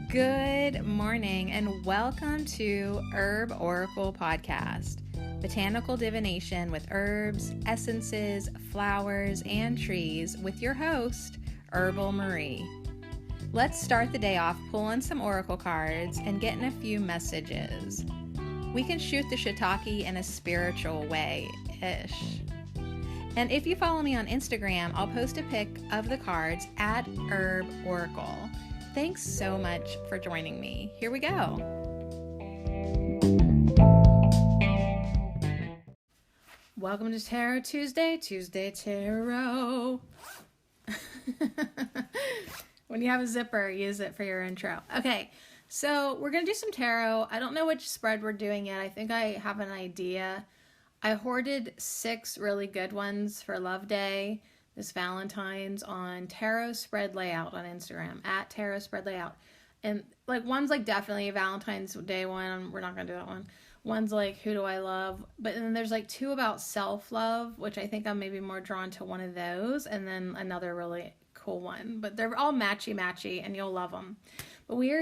Good morning and welcome to Herb Oracle Podcast, botanical divination with herbs, essences, flowers, and trees with your host, Herbal Marie. Let's start the day off pulling some oracle cards and getting a few messages. We can shoot the shiitake in a spiritual way-ish. And if you follow me on Instagram, I'll post a pic of the cards at Herb Oracle. Thanks so much for joining me. Here we go. Welcome to Tarot Tuesday, Tarot. When you have a zipper, use it for your intro. Okay, so we're going to do some tarot. I don't know which spread we're doing yet. I think I have an idea. I hoarded 6 really good ones for Love Day this Valentine's on Tarot Spread Layout on Instagram, at Tarot Spread Layout. And like one's like definitely a Valentine's Day one. We're not going to do that one. One's like, who do I love? But then there's like 2 about self-love, which I think I'm maybe more drawn to one of those. And then another really cool one. But they're all matchy and you'll love them. But we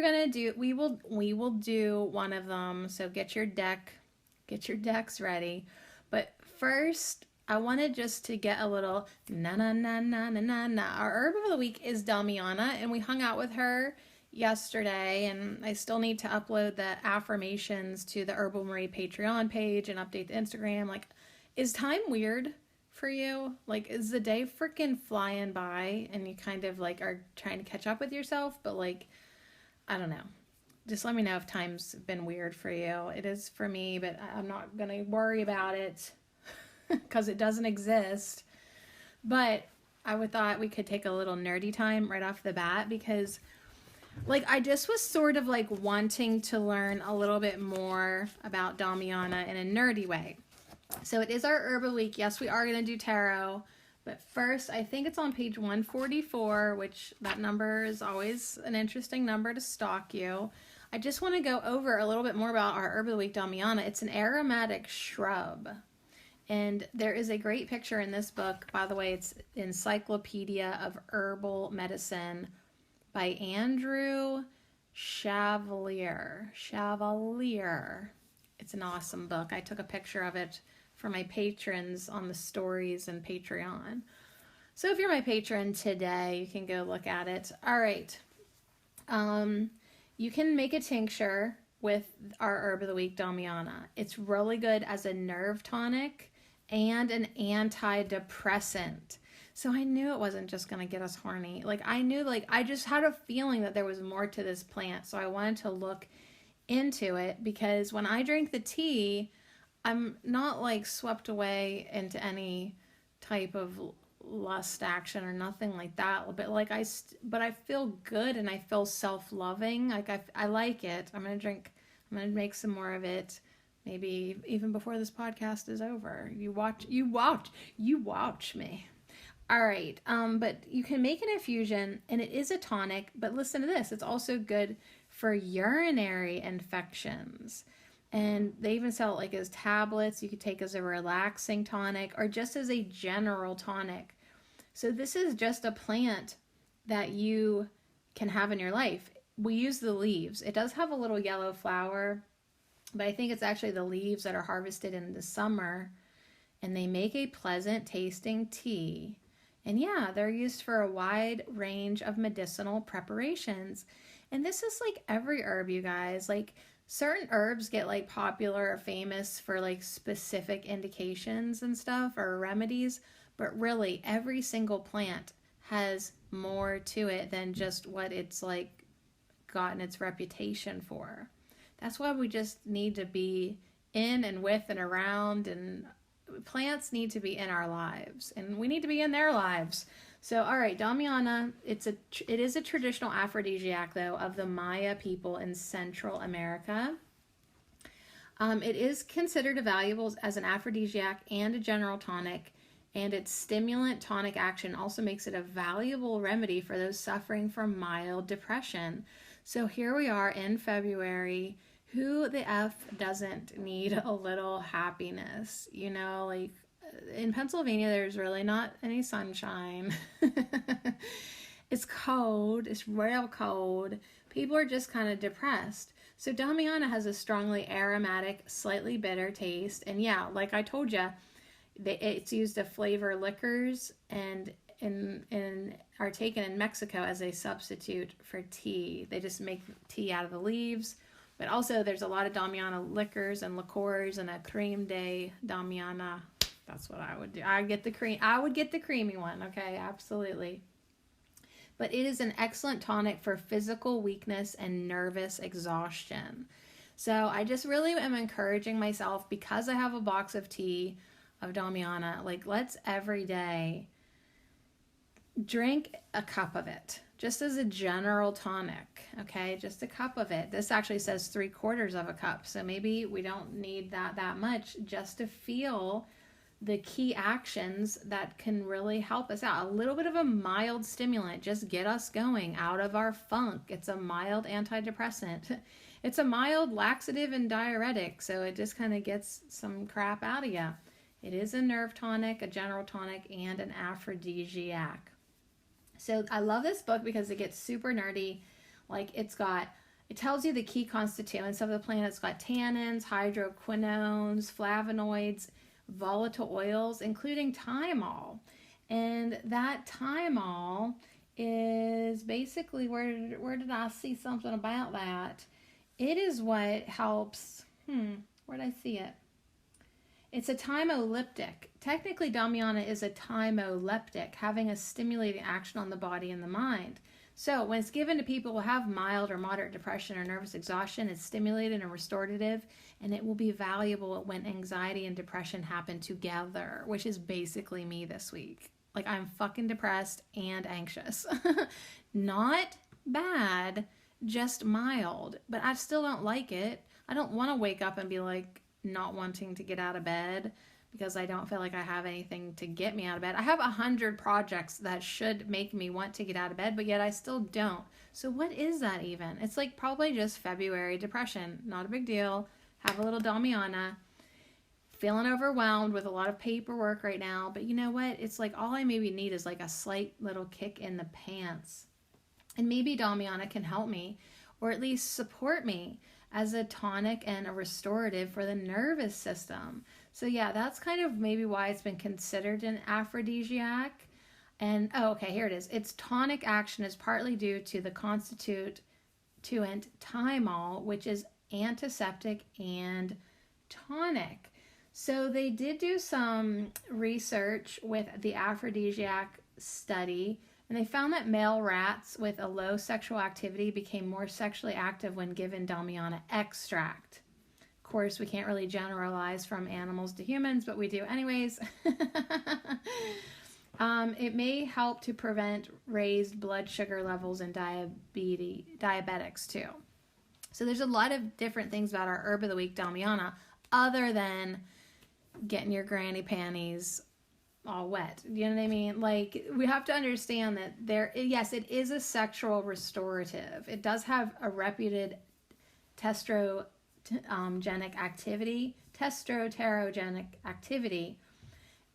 will do one of them. So get your decks ready. But first, I wanted just to get a little na. Our herb of the week is Damiana, and we hung out with her yesterday, and I still need to upload the affirmations to the Herbal Marie Patreon page and update the Instagram. Like, is time weird for you? Like, is the day freaking flying by and you kind of like are trying to catch up with yourself? But like, I don't know. Just let me know if time's been weird for you. It is for me, but I'm not going to worry about it because it doesn't exist. But I thought we could take a little nerdy time right off the bat because like I just was sort of like wanting to learn a little bit more about Damiana in a nerdy way. So it is our herb of the week. Yes, we are going to do tarot. But first, I think it's on page 144, which that number is always an interesting number to stalk you. I just want to go over a little bit more about our herb of the week, Damiana. It's an aromatic shrub. And there is a great picture in this book. By the way, it's Encyclopedia of Herbal Medicine by Andrew Chevalier. It's an awesome book. I took a picture of it for my patrons on the stories and Patreon. So if you're my patron today, you can go look at it. All right. You can make a tincture with our herb of the week, Damiana. It's really good as a nerve tonic and an antidepressant. So I knew it wasn't just going to get us horny. Like I just had a feeling that there was more to this plant. So I wanted to look into it because when I drink the tea, I'm not like swept away into any type of lust action or nothing like that. But like but I feel good and I feel self-loving. Like I like it. I'm going to make some more of it. Maybe even before this podcast is over. You watch me. All right. But you can make an infusion and it is a tonic, but listen to this. It's also good for urinary infections. And they even sell it like as tablets. You could take as a relaxing tonic or just as a general tonic. So this is just a plant that you can have in your life. We use the leaves. It does have a little yellow flower, but I think it's actually the leaves that are harvested in the summer. And they make a pleasant tasting tea. And yeah, they're used for a wide range of medicinal preparations. And this is like every herb, you guys. Like certain herbs get like popular or famous for like specific indications and stuff or remedies. But really, every single plant has more to it than just what it's like gotten its reputation for. That's why we just need to be in and with and around, and plants need to be in our lives and we need to be in their lives. So, all right, Damiana, it is a traditional aphrodisiac though of the Maya people in Central America. It is considered valuable as an aphrodisiac and a general tonic, and its stimulant tonic action also makes it a valuable remedy for those suffering from mild depression. So here we are in February. Who the F doesn't need a little happiness? You know, like in Pennsylvania, there's really not any sunshine. It's cold. It's real cold. People are just kind of depressed. So Damiana has a strongly aromatic, slightly bitter taste. And yeah, like I told you, it's used to flavor liquors and are taken in Mexico as a substitute for tea. They just make tea out of the leaves. But also there's a lot of Damiana liquors and liqueurs and a creme de Damiana. That's what I would do. I would get the creamy one. Okay, absolutely. But it is an excellent tonic for physical weakness and nervous exhaustion. So I just really am encouraging myself, because I have a box of tea of Damiana, like, let's every day drink a cup of it, just as a general tonic, okay? Just a cup of it. This actually says 3/4 of a cup, so maybe we don't need that much, just to feel the key actions that can really help us out. A little bit of a mild stimulant, just get us going out of our funk. It's a mild antidepressant. It's a mild laxative and diuretic, so it just kind of gets some crap out of you. It is a nerve tonic, a general tonic, and an aphrodisiac. So I love this book because it gets super nerdy. Like, it tells you the key constituents of the plant. It's got tannins, hydroquinones, flavonoids, volatile oils, including thymol. And that thymol is basically, where did I see something about that? It is what helps, where did I see it? It's a thymoleptic. Technically, Damiana is a thymoleptic, having a stimulating action on the body and the mind. So when it's given to people who have mild or moderate depression or nervous exhaustion, it's stimulated and restorative, and it will be valuable when anxiety and depression happen together, which is basically me this week. Like, I'm fucking depressed and anxious. Not bad, just mild, but I still don't like it. I don't want to wake up and be like not wanting to get out of bed because I don't feel like I have anything to get me out of bed. I have 100 projects that should make me want to get out of bed, but yet I still don't. So what is that even? It's like probably just February depression. Not a big deal. Have a little Damiana. Feeling overwhelmed with a lot of paperwork right now. But you know what? It's like all I maybe need is like a slight little kick in the pants. And maybe Damiana can help me, or at least support me as a tonic and a restorative for the nervous system. So yeah, that's kind of maybe why it's been considered an aphrodisiac. And okay, here it is. Its tonic action is partly due to the constituent thymol, which is antiseptic and tonic. So they did do some research with the aphrodisiac study, and they found that male rats with a low sexual activity became more sexually active when given Damiana extract. Of course, we can't really generalize from animals to humans, but we do anyways. It may help to prevent raised blood sugar levels in diabetics too. So there's a lot of different things about our Herb of the Week Damiana, other than getting your granny panties all wet. You know what I mean? Like, we have to understand that yes, it is a sexual restorative. It does have a reputed testosterogenic activity,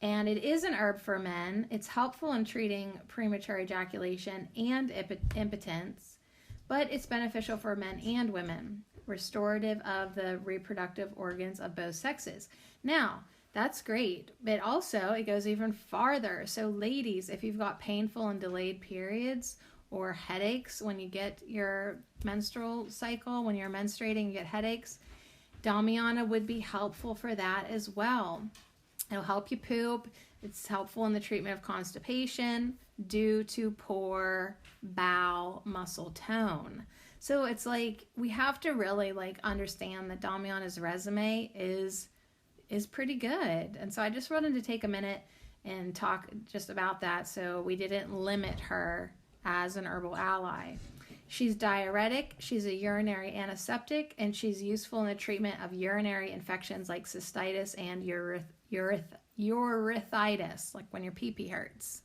and it is an herb for men. It's helpful in treating premature ejaculation and impotence, but it's beneficial for men and women, restorative of the reproductive organs of both sexes. Now, that's great, but also it goes even farther. So ladies, if you've got painful and delayed periods or headaches when you get your menstrual cycle, when you're menstruating, you get headaches, Damiana would be helpful for that as well. It'll help you poop. It's helpful in the treatment of constipation due to poor bowel muscle tone. So it's like, we have to really understand that Damiana's resume is pretty good. And so I just wanted to take a minute and talk just about that, so we didn't limit her as an herbal ally. She's diuretic, she's a urinary antiseptic, and she's useful in the treatment of urinary infections like cystitis and urethritis, like when your pee-pee hurts.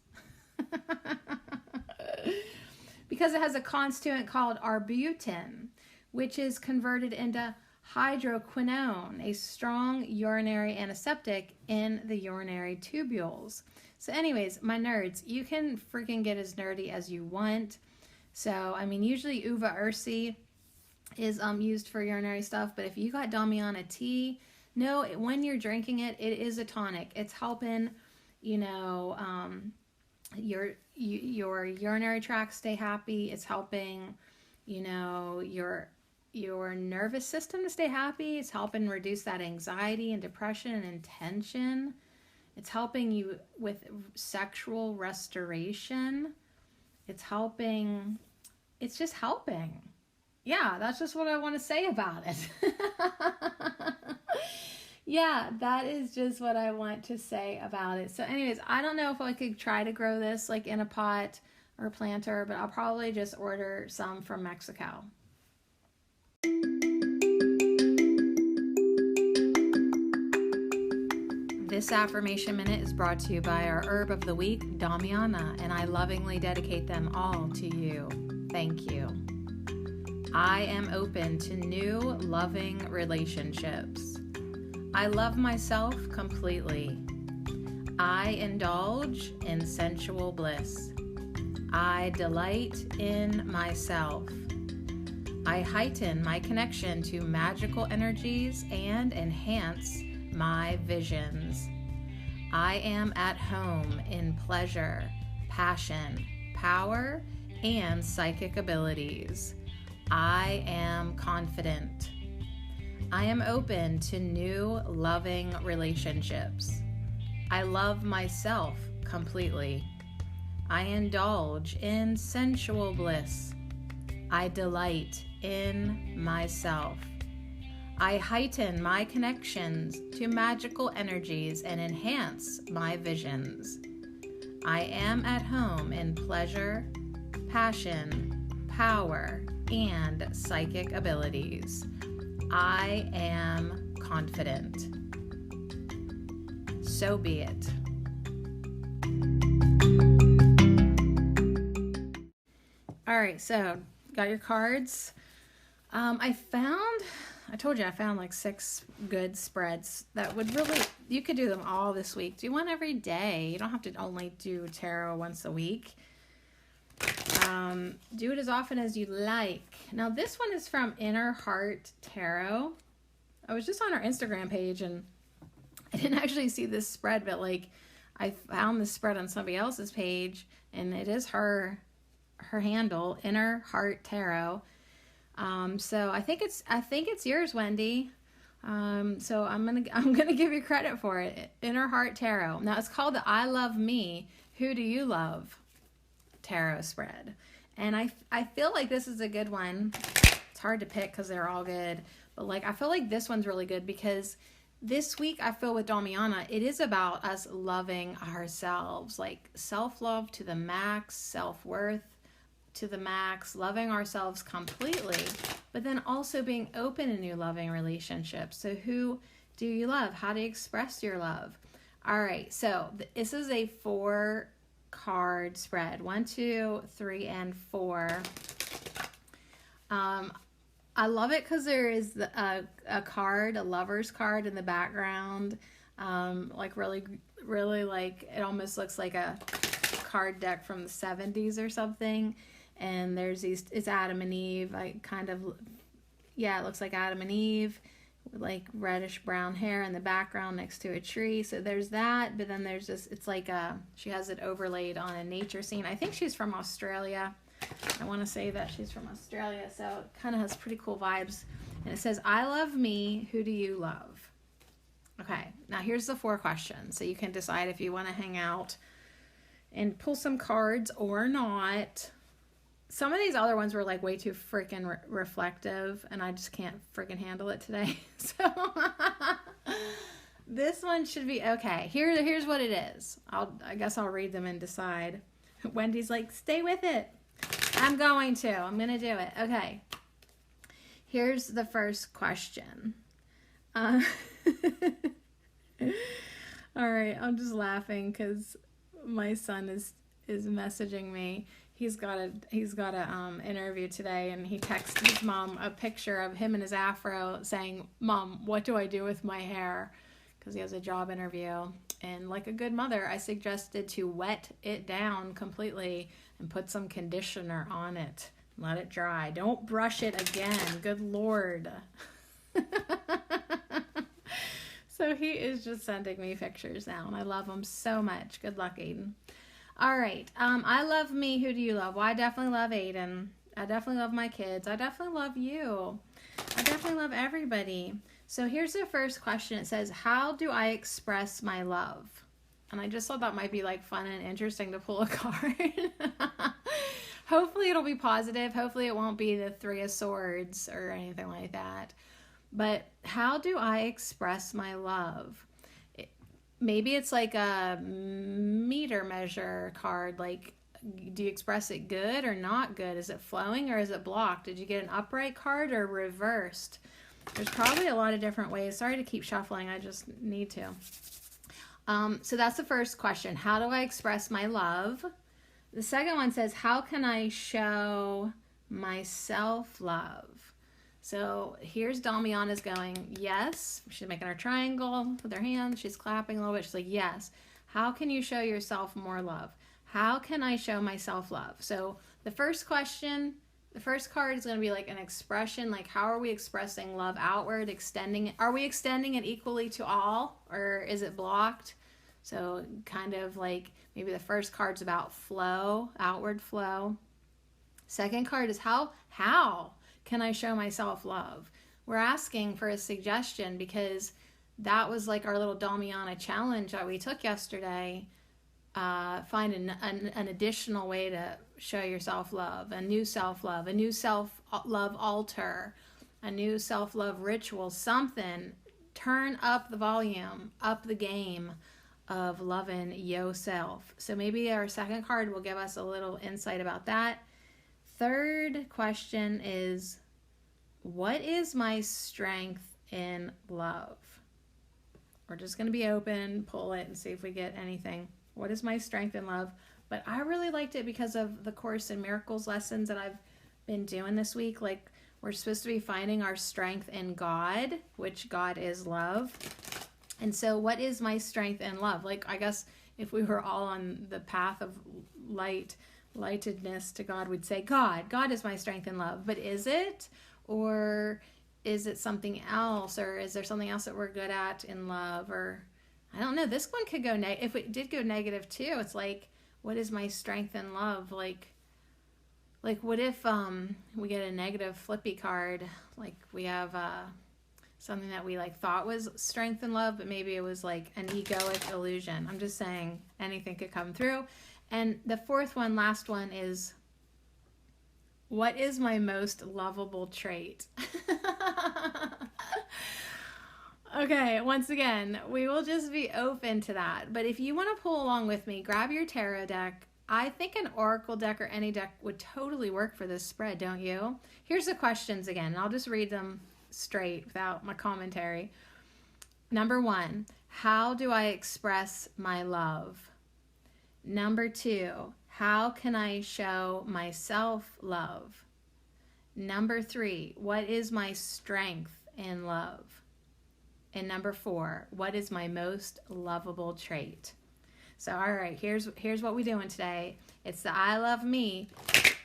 Because it has a constituent called arbutin, which is converted into hydroquinone, a strong urinary antiseptic in the urinary tubules. So anyways, my nerds, you can freaking get as nerdy as you want. So, I mean, usually uva ursi is used for urinary stuff, but if you got Damiana tea, no, when you're drinking it, it is a tonic. It's helping, you know, your urinary tract stay happy. It's helping, you know, your nervous system to stay happy. It's helping reduce that anxiety and depression and tension. It's helping you with sexual restoration. It's just helping. Yeah, that's just what I want to say about it. Yeah, that is just what I want to say about it. So anyways, I don't know if I could try to grow this like in a pot or planter, but I'll probably just order some from Mexico. This affirmation minute is brought to you by our herb of the week, Damiana, and I lovingly dedicate them all to you. Thank you. I am open to new loving relationships. I love myself completely. I indulge in sensual bliss. I delight in myself. I heighten my connection to magical energies and enhance my visions. I am at home in pleasure, passion, power, and psychic abilities. I am confident. I am open to new loving relationships. I love myself completely. I indulge in sensual bliss. I delight in myself. I heighten my connections to magical energies and enhance my visions. I am at home in pleasure, passion, power, and psychic abilities. I am confident. So be it. All right, so got your cards. I told you I found like 6 good spreads that would really, you could do them all this week. Do one every day. You don't have to only do tarot once a week. Do it as often as you like. Now this one is from Inner Heart Tarot. I was just on our Instagram page and I didn't actually see this spread, but like I found this spread on somebody else's page and it is her handle, Inner Heart Tarot. So I think it's yours, Wendy. So I'm gonna give you credit for it. Inner Heart Tarot. Now it's called the I Love Me, Who Do You Love tarot spread. And I feel like this is a good one. It's hard to pick because they're all good, but like I feel like this one's really good because this week I feel with Damiana, it is about us loving ourselves, like self-love to the max, self-worth to the max, loving ourselves completely, but then also being open in new loving relationships. So who do you love? How do you express your love? All right, so this is a 4-card spread. 1, 2, 3, and 4. I love it because there is a card, a lover's card in the background. Like really, really like, it almost looks like a card deck from the 70s or something. And there's it's Adam and Eve. It looks like Adam and Eve with like reddish brown hair in the background next to a tree. So there's that, but then there's this, it's like she has it overlaid on a nature scene. I think she's from Australia. I want to say that she's from Australia, so it kind of has pretty cool vibes. And it says, I love me, who do you love? Okay, now here's the 4 questions, so you can decide if you want to hang out and pull some cards or not. Some of these other ones were like way too freaking reflective, and I just can't freaking handle it today. So this one should be okay. Here's what it is. I guess I'll read them and decide. Wendy's like, stay with it. I'm going to do it. Okay. Here's the first question. All right, I'm just laughing because my son is messaging me. He's got a interview today, and he texted his mom a picture of him and his afro saying, Mom, what do I do with my hair? Because he has a job interview. And like a good mother, I suggested to wet it down completely and put some conditioner on it. Let it dry. Don't brush it again. Good Lord. So he is just sending me pictures now, and I love him so much. Good luck, Aiden. All right. I love me. Who do you love? Well, I definitely love Aiden. I definitely love my kids. I definitely love you. I definitely love everybody. So here's the first question. It says, how do I express my love? And I just thought that might be like fun and interesting to pull a card. Hopefully it'll be positive. Hopefully it won't be the Three of Swords or anything like that. But how do I express my love? Maybe it's like a meter measure card. Like, do you express it good or not good? Is it flowing or is it blocked? Did you get an upright card or reversed? There's probably a lot of different ways. Sorry to keep shuffling. I just need to. So that's the first question. How do I express my love? The second one says, how can I show my self-love? So here's Damiana's going, yes. She's making her triangle with her hands. She's clapping a little bit. She's like, yes. How can you show yourself more love? How can I show myself love? So the first question, the first card is going to be like an expression. Like, how are we expressing love outward, extending it? Are we extending it equally to all, or is it blocked? So kind of like maybe the first card's about flow, outward flow. Second card is how can I show myself love? We're asking for a suggestion because that was like our little Damiana challenge that we took yesterday. Find an additional way to show yourself love, a new self-love, a new self-love altar, a new self-love ritual, something. Turn up the volume, up the game of loving yourself. So maybe our second card will give us a little insight about that. Third question is, what is my strength in love? We're just going to be open, pull it, and see if we get anything. What is my strength in love? But I really liked it because of the Course in Miracles lessons that I've been doing this week. Like, we're supposed to be finding our strength in God, which God is love. And so what is my strength in love? Like, I guess if we were all on the path of lightedness to God, we'd say, God is my strength in love. But is it? Or is it something else? Or is there something else that we're good at in love? Or I don't know. This one could go if it did go negative too. It's like, what is my strength in love? Like what if we get a negative flippy card? Like we have something that we like thought was strength in love, but maybe it was like an egoic illusion. I'm just saying anything could come through. And the fourth one, last one, is, what is my most lovable trait? Okay, once again, we will just be open to that. But if you want to pull along with me, grab your tarot deck. I think an oracle deck or any deck would totally work for this spread, don't you? Here's the questions again, and I'll just read them straight without my commentary. Number 1, how do I express my love? Number 2, how can I show myself love? Number 3, what is my strength in love? And number 4, what is my most lovable trait? So, all right, here's what we're doing today. It's the I Love Me,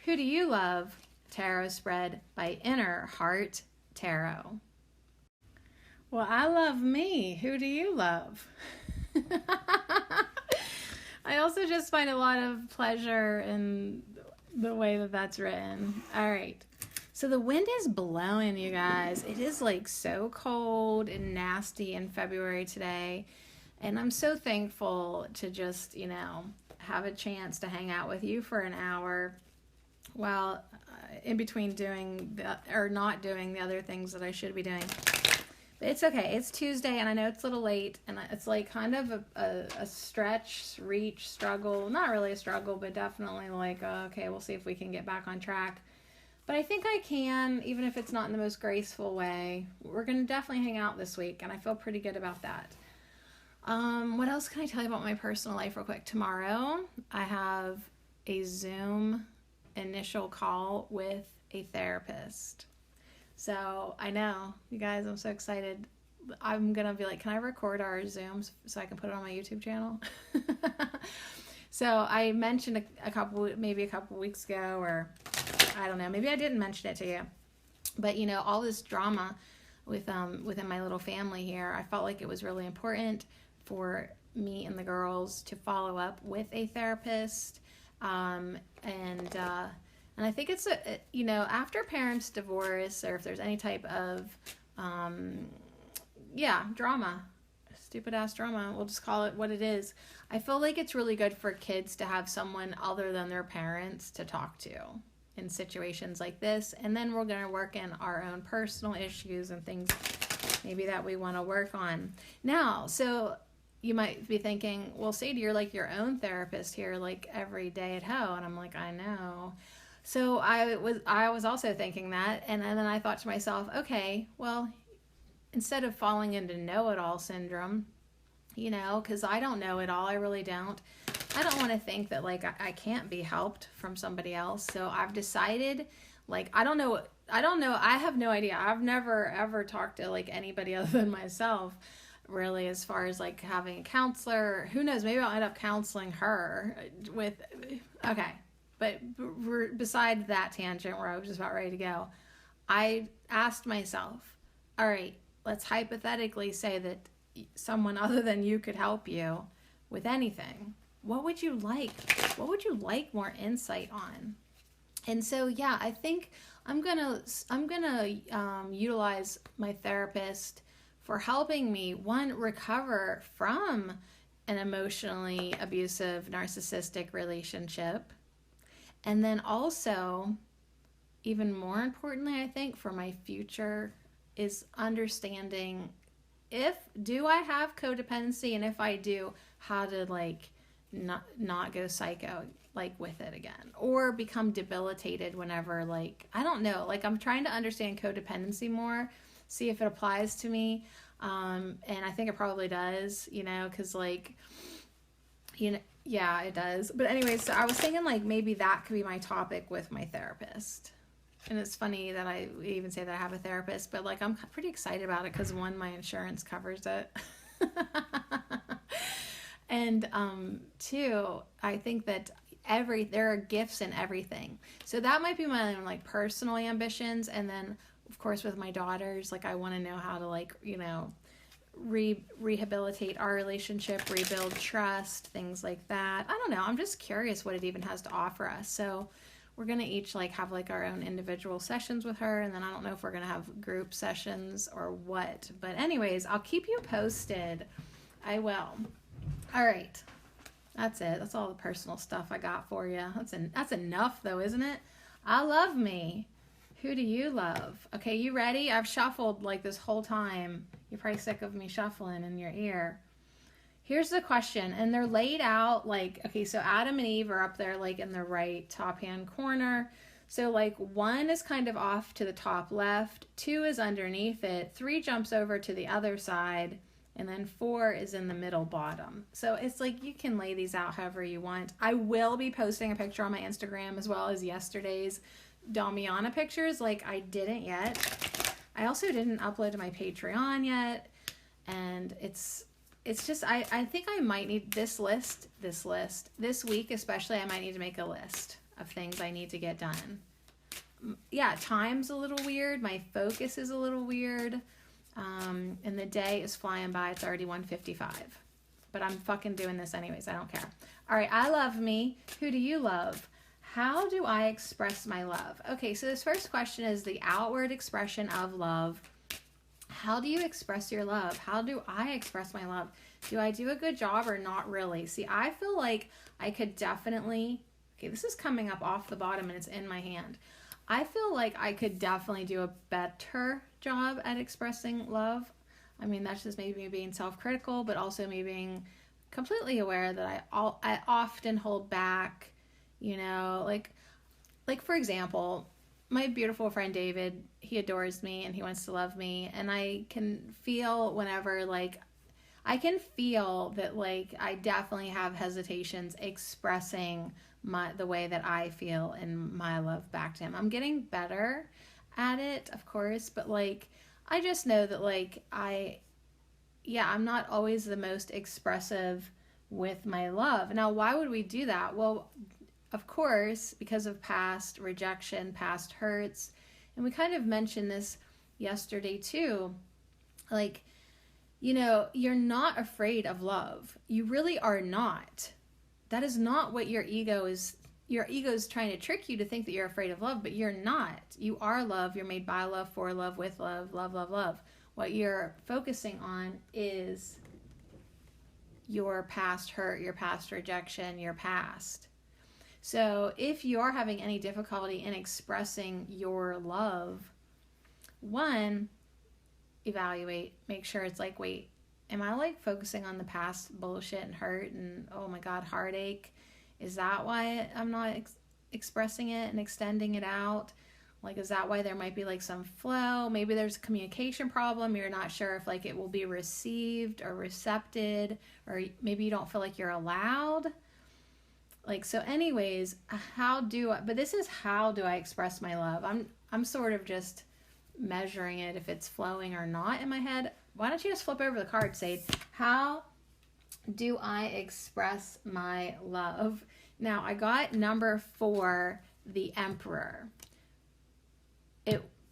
Who Do You Love? Tarot spread by Inner Heart Tarot. Well, I love me. Who do you love? I also just find a lot of pleasure in the way that that's written. All right. So the wind is blowing, you guys. It is like so cold and nasty in February today. And I'm so thankful to just, have a chance to hang out with you for an hour while in between doing not doing the other things that I should be doing. But it's okay. It's Tuesday, and I know it's a little late, and it's like kind of a stretch, reach, struggle. Not really a struggle, but definitely like, okay, we'll see if we can get back on track. But I think I can, even if it's not in the most graceful way. We're going to definitely hang out this week, and I feel pretty good about that. What else can I tell you about my personal life real quick? Tomorrow, I have a Zoom initial call with a therapist. So I know, you guys, I'm so excited. I'm gonna be like, can I record our Zooms so I can put it on my YouTube channel? So I mentioned maybe a couple weeks ago, or I don't know, maybe I didn't mention it to you, but you know, all this drama within my little family here, I felt like it was really important for me and the girls to follow up with a therapist, and I think it's you know, after parents divorce, or if there's any type of drama, stupid ass drama, we'll just call it what it is. I feel like it's really good for kids to have someone other than their parents to talk to in situations like this. And then we're going to work in our own personal issues and things maybe that we want to work on. Now, so you might be thinking, well, Sadie, you're like your own therapist here, like every day at home. And I'm like, I know. So I was also thinking that. And then I thought to myself, okay, well, instead of falling into know-it-all syndrome, you know, because I don't know it all, I really don't. I don't want to think that like I can't be helped from somebody else. So I've decided, like, I don't know, I have no idea. I've never ever talked to like anybody other than myself, really, as far as like having a counselor. Who knows, maybe I'll end up counseling her with, okay. But beside that tangent where I was just about ready to go, I asked myself, all right, let's hypothetically say that someone other than you could help you with anything. What would you like? What would you like more insight on? And so, yeah, I think I'm gonna utilize my therapist for helping me, one, recover from an emotionally abusive, narcissistic relationship, and then also, even more importantly, I think for my future, is understanding do I have codependency, and if I do, how to like not go psycho like with it again, or become debilitated whenever, like, I don't know, like I'm trying to understand codependency more, see if it applies to me, and I think it probably does, you know, because like, you know, yeah, it does. But anyways, so I was thinking like maybe that could be my topic with my therapist. And it's funny that I even say that I have a therapist, but like I'm pretty excited about it because one, my insurance covers it. And two, I think that there are gifts in everything. So that might be my own like personal ambitions. And then of course with my daughters, like I want to know how to like, you know, rehabilitate our relationship, rebuild trust, things like that. I don't know. I'm just curious what it even has to offer us. So we're going to each like have like our own individual sessions with her. And then I don't know if we're going to have group sessions or what, but anyways, I'll keep you posted. I will. All right. That's it. That's all the personal stuff I got for you. That's enough though, isn't it? I love me. Who do you love? Okay, you ready? I've shuffled like this whole time. You're probably sick of me shuffling in your ear. Here's the question, and they're laid out like, okay, so Adam and Eve are up there like in the right top hand corner. So like 1 is kind of off to the top left, 2 is underneath it, 3 jumps over to the other side, and then 4 is in the middle bottom. So it's like you can lay these out however you want. I will be posting a picture on my Instagram as well as yesterday's Damiana pictures. Like I didn't yet. I also didn't upload to my Patreon yet. And it's just, I think I might need this week especially. I might need to make a list of things I need to get done. Yeah, time's a little weird. My focus is a little weird. And the day is flying by. It's already 1:55. But I'm fucking doing this anyways. I don't care. All right, I love me. Who do you love? How do I express my love? Okay, so this first question is the outward expression of love. How do you express your love? How do I express my love? Do I do a good job or not really? See, I feel like I could definitely, okay, this is coming up off the bottom and it's in my hand. I feel like I could definitely do a better job at expressing love. I mean, that's just maybe me being self-critical, but also me being completely aware that I often hold back. You know, like for example, my beautiful friend David, he adores me and he wants to love me. And I can feel whenever, like, I can feel that, like, I definitely have hesitations expressing the way that I feel and my love back to him. I'm getting better at it, of course, but, like, I just know that, like, yeah, I'm not always the most expressive with my love. Now, why would we do that? Well, of course, because of past rejection, past hurts. And we kind of mentioned this yesterday too. Like, you're not afraid of love. You really are not. That is not what your ego is. Your ego is trying to trick you to think that you're afraid of love, but you're not. You are love. You're made by love, for love, with love, love, love, love. What you're focusing on is your past hurt, your past rejection, your past. So if you're having any difficulty in expressing your love, one, evaluate, make sure it's like, wait, am I like focusing on the past bullshit and hurt and, oh my God, heartache? Is that why I'm not expressing it and extending it out? Like, is that why there might be like some flow? Maybe there's a communication problem. You're not sure if like it will be received or recepted, or maybe you don't feel like you're allowed. Like, so anyways, but this is how do I express my love? I'm sort of just measuring it if it's flowing or not in my head. Why don't you just flip over the card, Sade? How do I express my love? Now, I got number 4, the Emperor.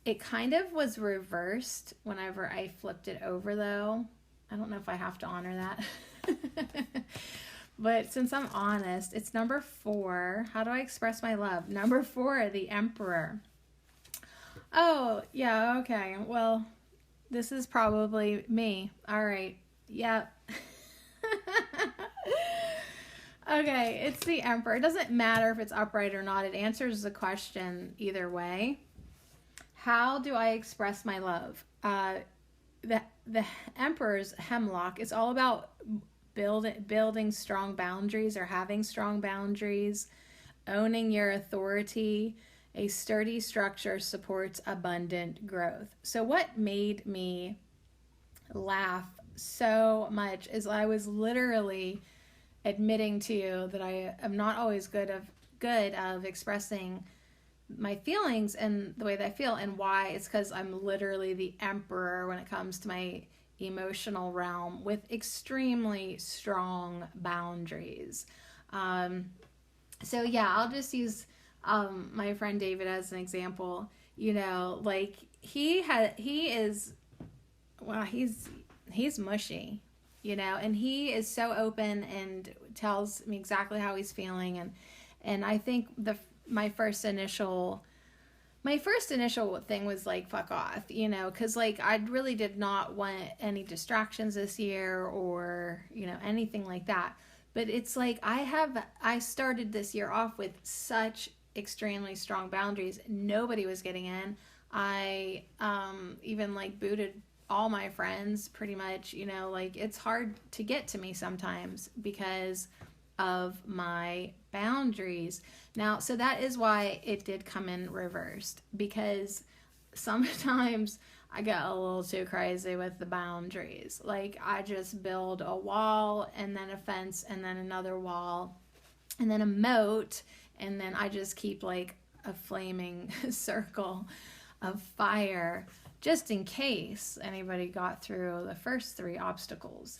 It kind of was reversed whenever I flipped it over, though. I don't know if I have to honor that. But since I'm honest, it's number 4. How do I express my love? Number 4, the Emperor. Oh, yeah, okay. Well, this is probably me. All right. Yep. Okay, it's the Emperor. It doesn't matter if it's upright or not. It answers the question either way. How do I express my love? The Emperor's hemlock is all about building strong boundaries or having strong boundaries, owning your authority. A sturdy structure supports abundant growth. So what made me laugh so much is I was literally admitting to you that I am not always good of expressing my feelings and the way that I feel, and why. It's because I'm literally the Emperor when it comes to my emotional realm with extremely strong boundaries. So yeah, I'll just use my friend David as an example. Like he's mushy, and he is so open and tells me exactly how he's feeling, and I think my first initial thing was like, fuck off, because like I really did not want any distractions this year or anything like that. But it's like I started this year off with such extremely strong boundaries. Nobody was getting in. I even like booted all my friends pretty much. Like it's hard to get to me sometimes because of my boundaries. Now, so that is why it did come in reversed, because sometimes I get a little too crazy with the boundaries. Like I just build a wall and then a fence and then another wall and then a moat, and then I just keep like a flaming circle of fire just in case anybody got through the first 3 obstacles.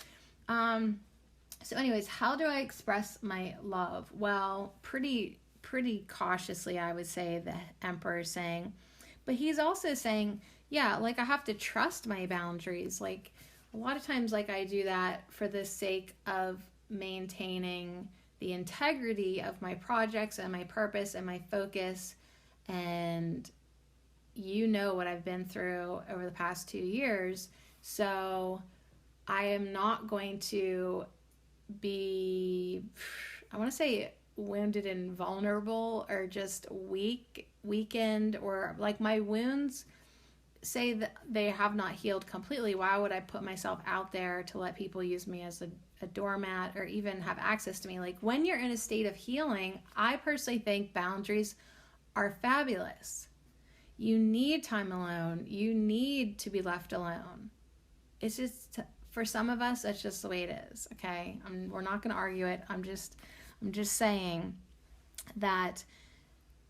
So anyways, how do I express my love? Well, pretty cautiously, I would say the Emperor is saying. But he's also saying, yeah, like I have to trust my boundaries. Like a lot of times, like I do that for the sake of maintaining the integrity of my projects and my purpose and my focus. And what I've been through over the past 2 years. So I am not going to be, I want to say wounded and vulnerable, or just weakened, or like my wounds say that they have not healed completely. Why would I put myself out there to let people use me as a doormat or even have access to me? Like when you're in a state of healing, I personally think boundaries are fabulous. You need time alone. You need to be left alone. It's just, for some of us, that's just the way it is. Okay, we're not going to argue it. I'm just saying that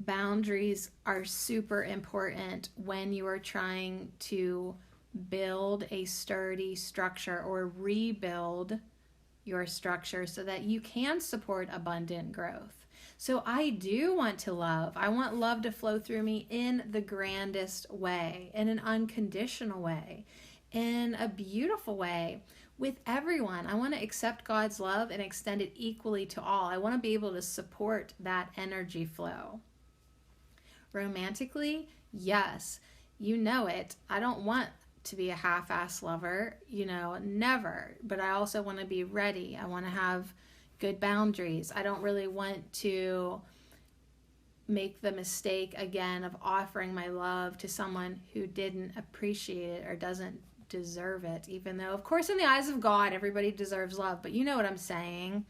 boundaries are super important when you are trying to build a sturdy structure or rebuild your structure so that you can support abundant growth. So I do want to love. I want love to flow through me in the grandest way, in an unconditional way, in a beautiful way with everyone. I want to accept God's love and extend it equally to all. I want to be able to support that energy flow. Romantically, yes, you know it. I don't want to be a half-ass lover, never. But I also want to be ready. I want to have good boundaries. I don't really want to make the mistake again of offering my love to someone who didn't appreciate it or doesn't deserve it, even though, of course, in the eyes of God, everybody deserves love. But you know what I'm saying.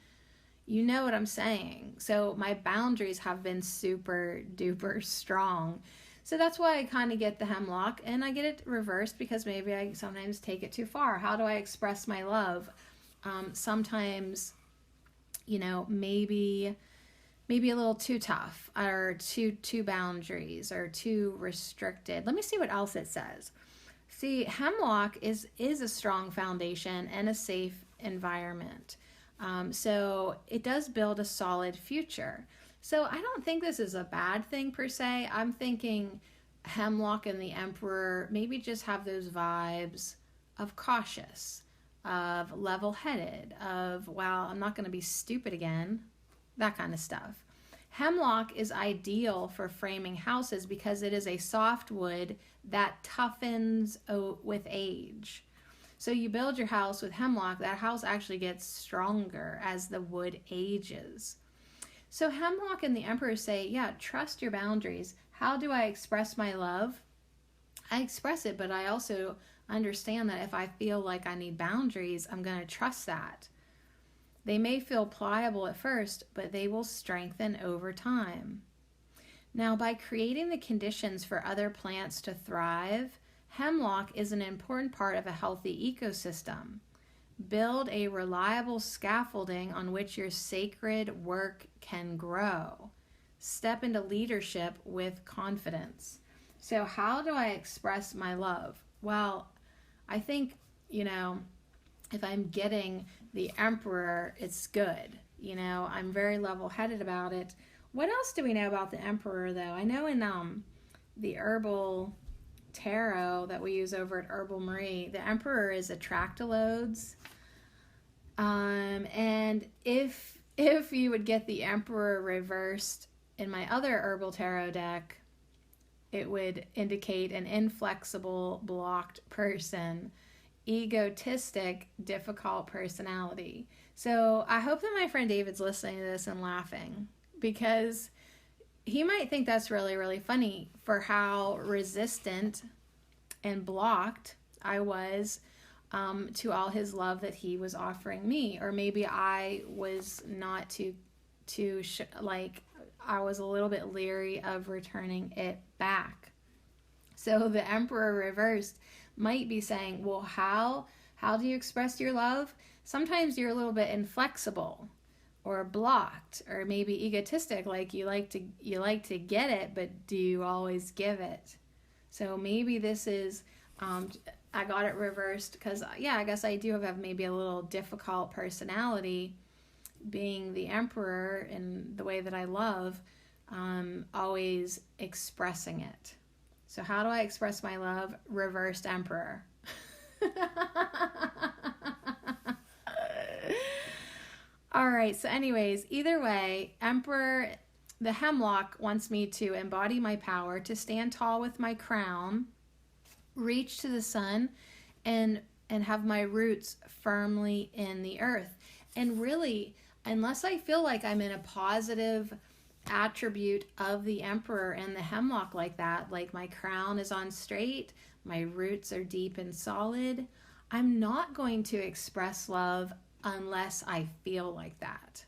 You know what I'm saying. So my boundaries have been super duper strong. So that's why I kind of get the hemlock, and I get it reversed because maybe I sometimes take it too far. How do I express my love? Sometimes, maybe a little too tough or too boundaries or too restricted. Let me see what else it says. See, hemlock is a strong foundation and a safe environment. So it does build a solid future. So I don't think this is a bad thing per se. I'm thinking hemlock and the emperor maybe just have those vibes of cautious, of level-headed, of, wow, I'm not going to be stupid again, that kind of stuff. Hemlock is ideal for framing houses because it is a soft wood that toughens with age. So you build your house with hemlock, that house actually gets stronger as the wood ages. So hemlock and the emperor say, yeah, trust your boundaries. How do I express my love? I express it, but I also understand that if I feel like I need boundaries, I'm going to trust that. They may feel pliable at first, but they will strengthen over time. Now, by creating the conditions for other plants to thrive, hemlock is an important part of a healthy ecosystem. Build a reliable scaffolding on which your sacred work can grow. Step into leadership with confidence. So how do I express my love? Well, I think, if I'm getting the emperor, it's good. I'm very level-headed about it. What else do we know about the emperor, though? I know in the herbal tarot that we use over at Herbal Marie, the emperor is attractilodes. And if you would get the emperor reversed in my other herbal tarot deck, it would indicate an inflexible, blocked person, egotistic, difficult personality. So I hope that my friend David's listening to this and laughing, because he might think that's really, really funny for how resistant and blocked I was to all his love that he was offering me. Or maybe I was not I was a little bit leery of returning it back. So the emperor reversed might be saying, well, how do you express your love? Sometimes you're a little bit inflexible or blocked or maybe egotistic, like you like to get it, but do you always give it? So maybe this is I got it reversed because I guess I do have maybe a little difficult personality, being the emperor in the way that I love, always expressing it. So how do I express my love? Reversed emperor. All right, so anyways, either way, emperor, the hemlock wants me to embody my power, to stand tall with my crown, reach to the sun, and have my roots firmly in the earth. And really, unless I feel like I'm in a positive attribute of the emperor and the hemlock like that, like my crown is on straight, my roots are deep and solid, I'm not going to express love unless I feel like that.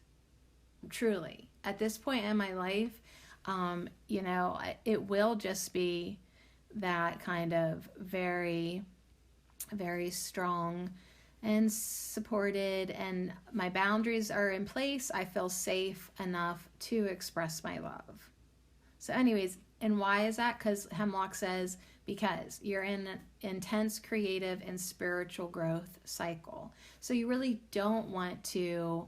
Truly. At this point in my life, it will just be that kind of very, very strong and supported, and my boundaries are in place. I feel safe enough to express my love. So anyways, and why is that? Because hemlock says, because you're in an intense creative and spiritual growth cycle. So you really don't want to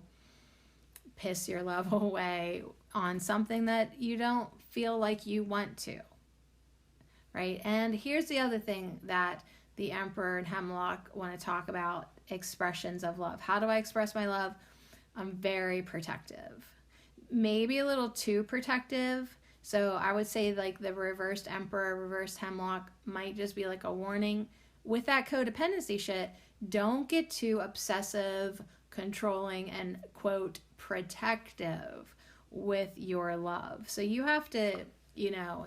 piss your love away on something that you don't feel like you want to, right? And here's the other thing that the Emperor and Hemlock want to talk about: expressions of love. How do I express my love? I'm very protective, maybe a little too protective. So I would say like the reversed Emperor, reversed Hemlock might just be like a warning. With that codependency shit, don't get too obsessive, controlling, and quote, protective with your love. So you have to,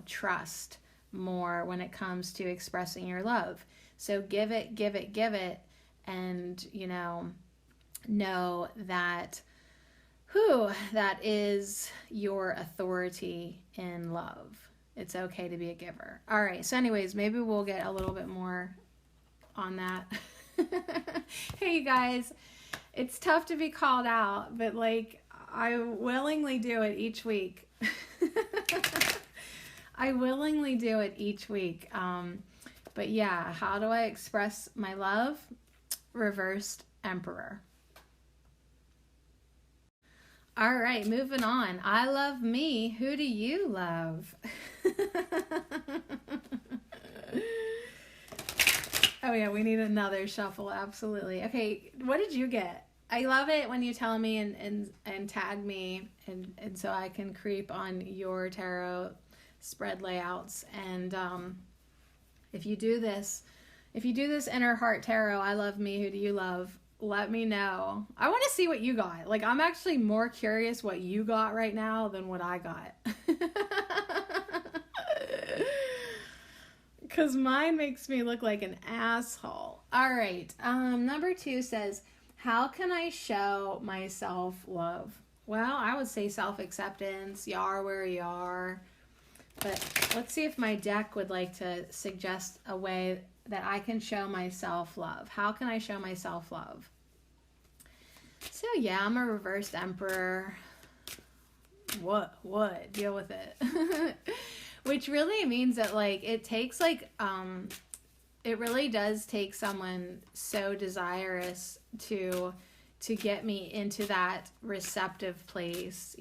trust more when it comes to expressing your love. So give it, give it, give it, and, know that that is your authority in love. It's okay to be a giver. All right. So anyways, maybe we'll get a little bit more on that. Hey, you guys, it's tough to be called out, but like, I willingly do it each week. I willingly do it each week. But yeah, how do I express my love? Reversed Emperor. All right, moving on. I love me. Who do you love? Oh yeah, we need another shuffle. Absolutely. Okay, what did you get? I love it when you tell me and tag me, and so I can creep on your tarot spread layouts. And if you do this inner heart tarot, I love me, who do you love? Let me know. I want to see what you got. Like, I'm actually more curious what you got right now than what I got. Because mine makes me look like an asshole. All right. Number 2 says, how can I show myself love? Well, I would say self-acceptance. You are where you are. But let's see if my deck would like to suggest a way that I can show myself love. How can I show myself love? So yeah, I'm a reversed Emperor. What? Deal with it. Which really means that like it takes like it really does take someone so desirous to get me into that receptive place,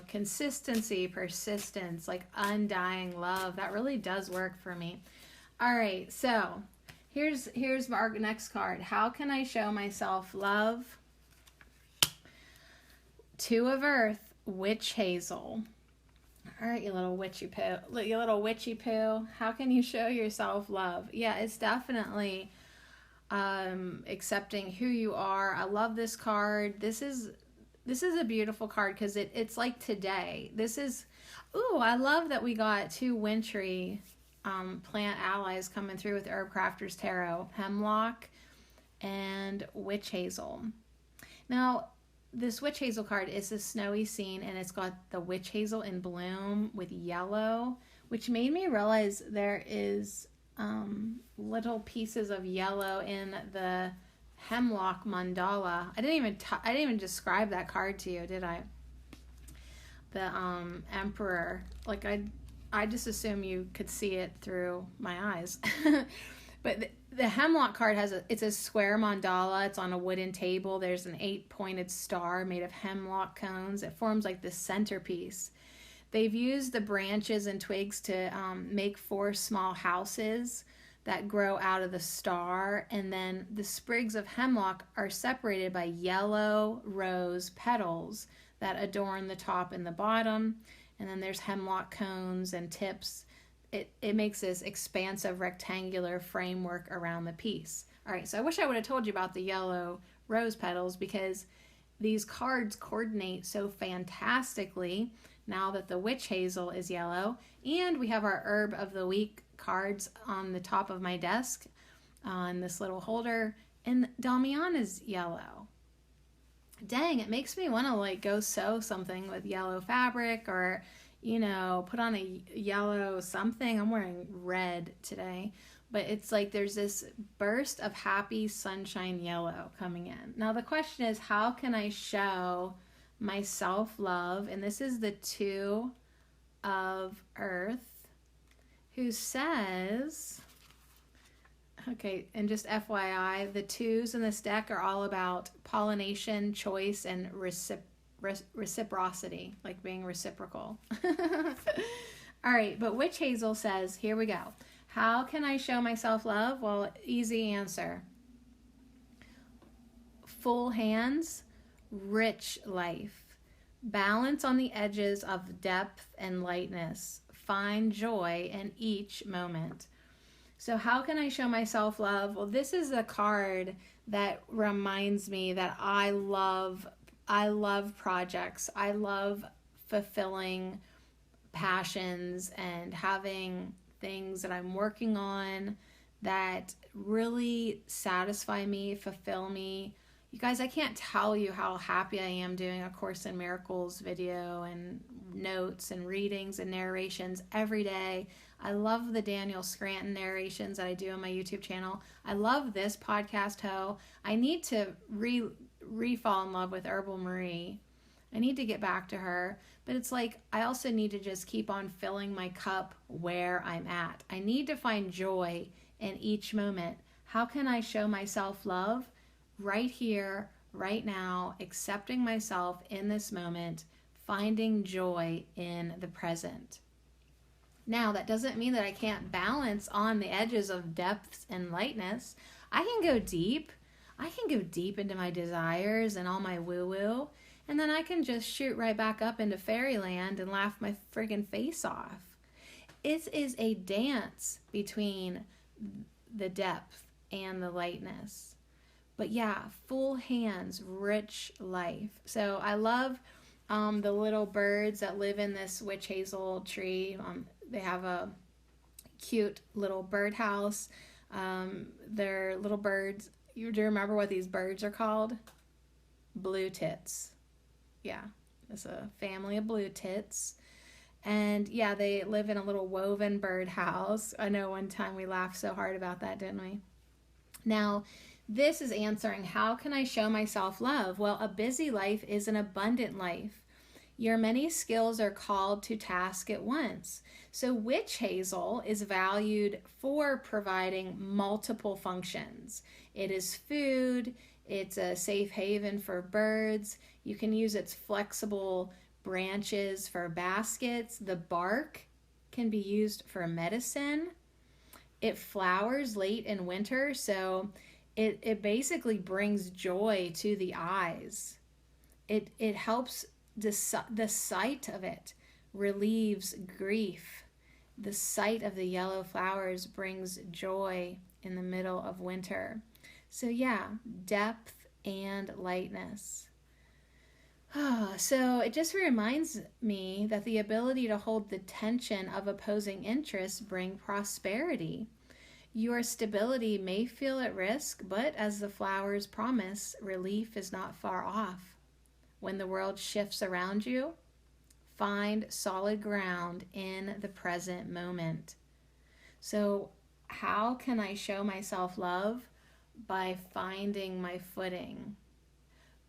consistency, persistence, like undying love. That really does work for me. All right, so here's our next card. How can I show myself love? 2 of Earth, Witch Hazel. All right, you little witchy poo. How can you show yourself love? Yeah, it's definitely accepting who you are. I love this card. This is a beautiful card because it's like today. I love that we got 2 wintry plant allies coming through with Herb Crafter's Tarot, Hemlock and Witch Hazel. Now, this Witch Hazel card is a snowy scene, and it's got the witch hazel in bloom with yellow, which made me realize there is little pieces of yellow in the Hemlock mandala. I didn't even describe that card to you, did I? The Emperor. Like I just assume you could see it through my eyes. But the Hemlock card it's a square mandala. It's on a wooden table. There's an 8-pointed star made of hemlock cones. It forms like the centerpiece. They've used the branches and twigs to make 4 small houses that grow out of the star. And then the sprigs of hemlock are separated by yellow rose petals that adorn the top and the bottom. And then there's hemlock cones and tips. It makes this expansive rectangular framework around the piece. All right, so I wish I would have told you about the yellow rose petals because these cards coordinate so fantastically now that the witch hazel is yellow. And we have our herb of the week cards on the top of my desk on this little holder. And Damiana's yellow. Dang, it makes me want to like go sew something with yellow fabric or put on a yellow something. I'm wearing red today, but it's like there's this burst of happy sunshine yellow coming in. Now the question is, how can I show myself love? And this is the 2 of Earth, who says, okay, and just FYI, the twos in this deck are all about pollination, choice, and reciprocity, like being reciprocal. All right, but Witch Hazel says, here we go. How can I show myself love? Well, easy answer. Full hands, rich life. Balance on the edges of depth and lightness. Find joy in each moment. So how can I show myself love? Well, this is a card that reminds me that I love projects. I love fulfilling passions and having things that I'm working on that really satisfy me, fulfill me. You guys, I can't tell you how happy I am doing a Course in Miracles video and notes and readings and narrations every day. I love the Daniel Scranton narrations that I do on my YouTube channel. I love this podcast, I need to re-fall in love with Herbal Marie. I need to get back to her. But it's like, I also need to just keep on filling my cup where I'm at. I need to find joy in each moment. How can I show myself love? Right here, right now, accepting myself in this moment, finding joy in the present. Now, that doesn't mean that I can't balance on the edges of depth and lightness. I can go deep. I can go deep into my desires and all my woo-woo, and then I can just shoot right back up into fairyland and laugh my friggin' face off. It is a dance between the depth and the lightness. But yeah, full hands, rich life. So I love the little birds that live in this witch hazel tree. They have a cute little birdhouse. They're little birds. Do you remember what these birds are called? Blue tits. Yeah, it's a family of blue tits. And yeah, they live in a little woven birdhouse. I know one time we laughed so hard about that, didn't we? Now, this is answering, how can I show myself love? Well, a busy life is an abundant life. Your many skills are called to task at once. So witch hazel is valued for providing multiple functions. It is food, it's a safe haven for birds. You can use its flexible branches for baskets. The bark can be used for medicine. It flowers late in winter, so it basically brings joy to the eyes. It helps, the sight of it relieves grief. The sight of the yellow flowers brings joy in the middle of winter. So yeah, depth and lightness. So it just reminds me that the ability to hold the tension of opposing interests bring prosperity. Your stability may feel at risk, but as the flowers promise, relief is not far off. When the world shifts around you, find solid ground in the present moment. So how can I show myself love? By finding my footing.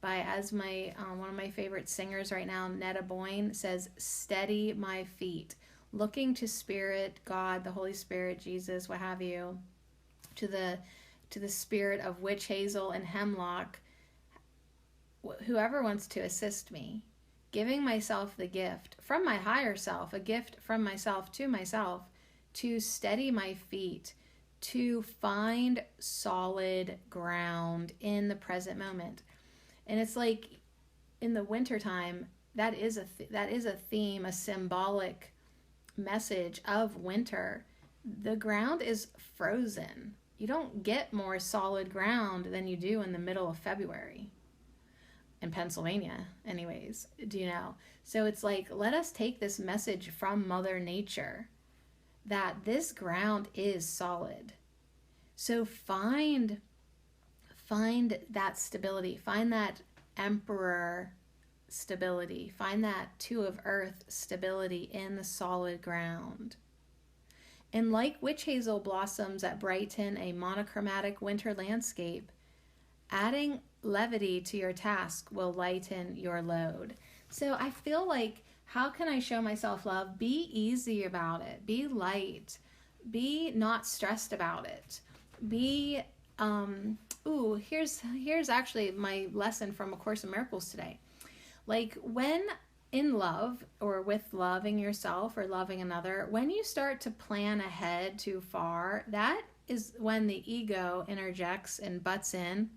By, as my one of my favorite singers right now, Netta Boyne, says, steady my feet. Looking to Spirit, God, the Holy Spirit, Jesus, what have you, to the spirit of witch hazel and hemlock, whoever wants to assist me, giving myself the gift from my higher self, a gift from myself, to steady my feet, to find solid ground in the present moment. And it's like in the wintertime, that is a theme, a symbolic message of winter. The ground is frozen. You don't get more solid ground than you do in the middle of February. In Pennsylvania, anyways, do you know? So it's like, let us take this message from Mother Nature that this ground is solid. So find that stability, find that Emperor stability, find that Two of Earth stability in the solid ground. And like witch hazel blossoms that brighten a monochromatic winter landscape, adding levity to your task will lighten your load. So I feel like, How can I show myself love? Be easy about it. Be light. Be not stressed about it. Be, here's actually my lesson from A Course in Miracles today. Like when in love or with loving yourself or loving another, when you start to plan ahead too far, that is when the ego interjects and butts in